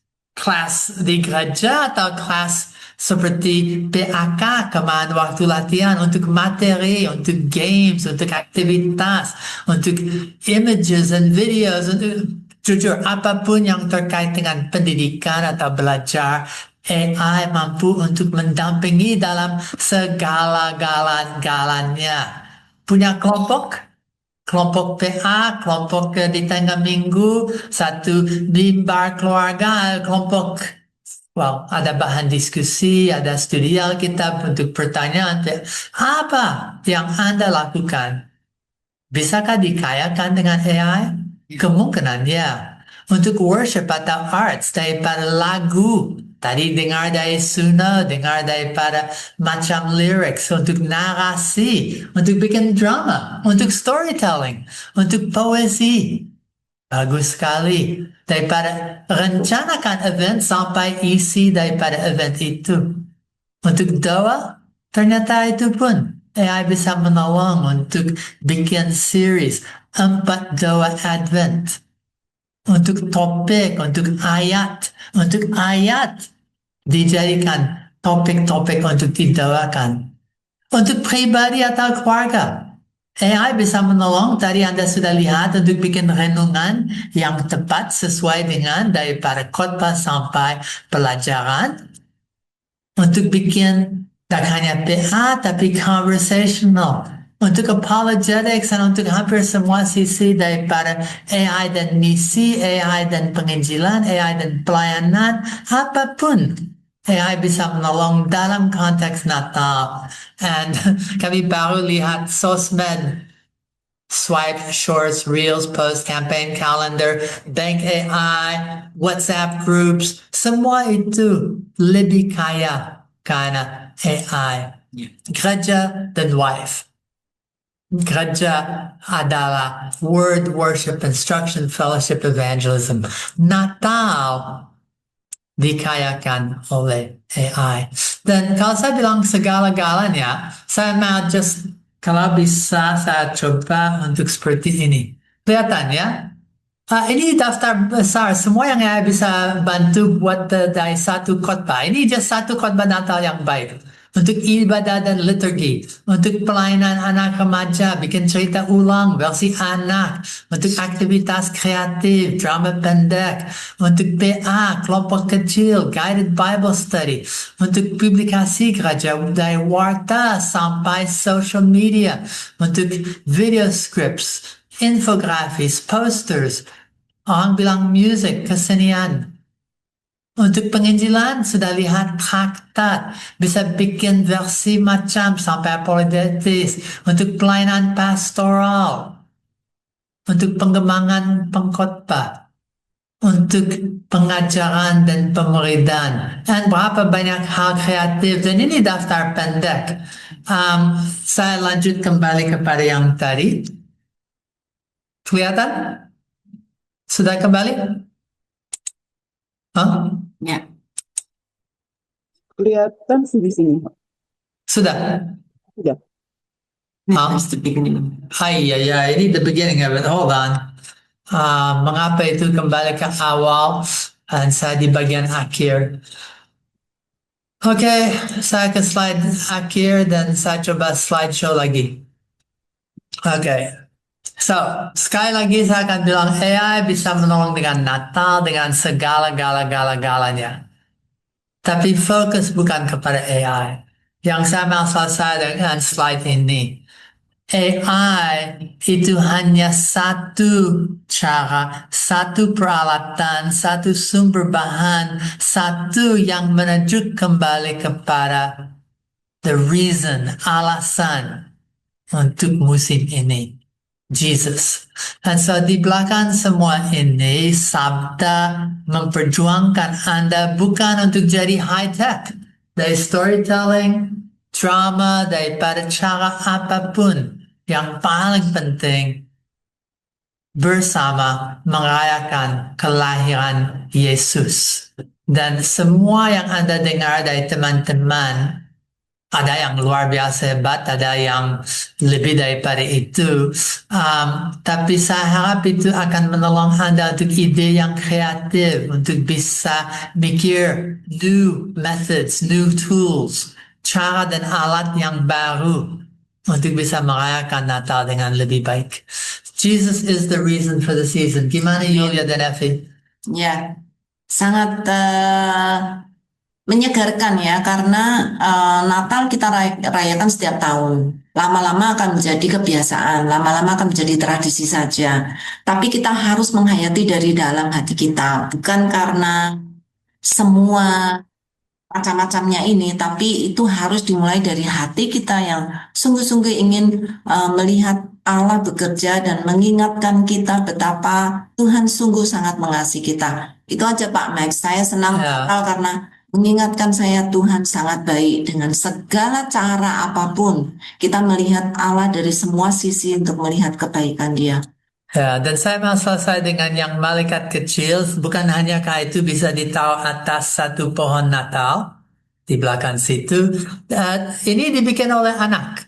di gereja atau kelas seperti PAK, kemarin waktu latihan, untuk materi, untuk games, untuk aktivitas, untuk images and videos, untuk jujur apapun yang terkait dengan pendidikan atau belajar. AI mampu untuk mendampingi dalam segala galan-galannya. Punya kelompok PA, kelompok di tengah minggu, satu mimbar keluarga, kelompok, ada bahan diskusi, ada studi Alkitab untuk pertanyaan. Apa yang Anda lakukan? Bisakah dikayakan dengan AI? Kemungkinan ya. Untuk worship atau arts daripada lagu, tadi dengar dari Suno, dengar daripada macam lyrics, untuk narasi, untuk bikin drama, untuk storytelling, untuk poesi. Bagus sekali. Daripada rencanakan event sampai isi daripada event itu. Untuk doa, ternyata itu pun AI bisa menolong untuk bikin series 4 doa Advent. Untuk topik, untuk ayat dijadikan topik-topik untuk didoakan. Untuk pribadi atau keluarga, AI bisa menolong, tadi Anda sudah lihat, untuk bikin renungan yang tepat sesuai dengan daripada khotbah sampai pelajaran. Untuk bikin tak hanya PA tapi conversational. Untuk apologetics dan untuk hampir semua sisi daripada AI dan misi, AI dan penginjilan, AI dan pelayanan, apapun AI bisa menolong dalam konteks Natal. And kami baru lihat sosmed, swipe, shorts, reels, post, campaign calendar, bank AI, WhatsApp groups, semua itu lebih kaya karena AI. Gereja dan wife. Gereja adalah word, worship, instruction, fellowship, evangelism. Natal dikayakan oleh AI. Dan kalau saya bilang segala-galanya, saya mau kalau bisa saya coba untuk seperti ini. Kelihatan ya? Ini daftar besar, semua yang AI bisa bantu buat dari satu khotbah. Ini just satu khotbah Natal yang baik. untuk ibadah dan liturgi, untuk pelayanan anak remaja, bikin cerita ulang, versi anak, untuk aktivitas kreatif, drama pendek, untuk PA, kelompok kecil, guided Bible study, untuk publikasi gereja budaya warta sampai social media, untuk video scripts, infografis, posters, orang bilang music, kesenian. Untuk penginjilan sudah lihat traktat, bisa bikin versi macam sampai apologetis. Untuk pelayanan pastoral, untuk pengembangan pengkhotbah, untuk pengajaran dan pemuridan, dan berapa banyak hal kreatif. Dan ini daftar pendek. Saya lanjut kembali kepada yang tadi. Kelihatan? Sudah kembali? Ya. Kelihatan sih di sini. Sudah? Sudah. Ini the beginning of it. Hold on. Mengapa itu kembali ke awal dan saya di bagian akhir. Oke, saya ke slide akhir dan saya coba slideshow lagi. Oke. So, sekali lagi saya akan bilang AI bisa menolong dengan Natal, dengan segala-galanya. Tapi fokus bukan kepada AI. Yang saya mau selesai dengan slide ini. AI itu hanya satu cara, satu peralatan, satu sumber bahan, satu yang menuju kembali kepada the reason, alasan untuk musim ini. Jesus. Dan so di belakang semua ini, sabda memperjuangkan Anda bukan untuk jadi high-tech. Dari storytelling, drama, daripada cara apapun. Yang paling penting, bersama merayakan kelahiran Yesus. Dan semua yang Anda dengar dari teman-teman, ada yang luar biasa hebat, ada yang lebih daripada itu. Tapi saya harap itu akan menolong Anda untuk ide yang kreatif, untuk bisa mikir new methods, new tools, cara dan alat yang baru untuk bisa merayakan Natal dengan lebih baik. Jesus is the reason for the season. Gimana Yulia dan Effie? Ya, sangat menyegarkan ya, karena Natal kita rayakan setiap tahun. Lama-lama akan menjadi kebiasaan, lama-lama akan menjadi tradisi saja. Tapi kita harus menghayati dari dalam hati kita, bukan karena semua macam-macamnya ini, tapi itu harus dimulai dari hati kita yang sungguh-sungguh ingin melihat Allah bekerja dan mengingatkan kita betapa Tuhan sungguh sangat mengasihi kita. Itu aja Pak Max, saya senang Natal karena mengingatkan saya Tuhan sangat baik dengan segala cara apapun. Kita melihat Allah dari semua sisi untuk melihat kebaikan Dia. Ya, dan saya mau selesai dengan yang malaikat kecil. Bukan hanya itu bisa ditaruh atas satu pohon Natal di belakang situ. Ini dibikin oleh anak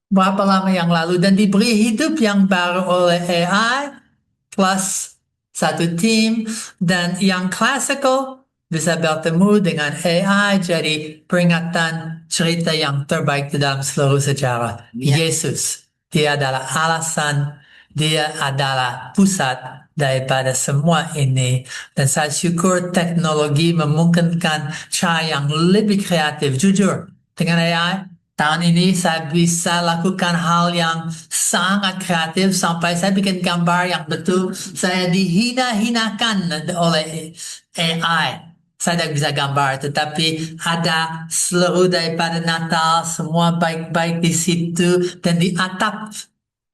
berapa lama yang lalu dan diberi hidup yang baru oleh AI plus satu tim, dan yang klasikal bisa bertemu dengan AI jadi peringatan cerita yang terbaik di dalam seluruh sejarah. Yesus, dia adalah alasan, dia adalah pusat daripada semua ini. Dan saya syukur teknologi memungkinkan cara yang lebih kreatif. Jujur, dengan AI, tahun ini saya bisa lakukan hal yang sangat kreatif sampai saya bikin gambar yang betul. Saya dihina-hinakan oleh AI. Saya tidak bisa gambar, tetapi ada seluruh daripada Natal, semua baik-baik di situ. Dan di atap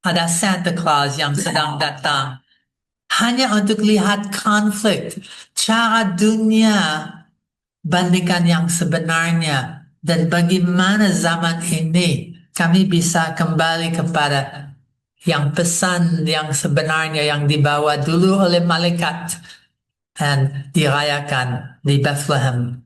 ada Santa Claus yang sedang datang. Hanya untuk lihat konflik, cara dunia bandingkan yang sebenarnya. Dan bagaimana zaman ini kami bisa kembali kepada yang pesan yang sebenarnya yang dibawa dulu oleh malaikat dan dirayakan di Bethlehem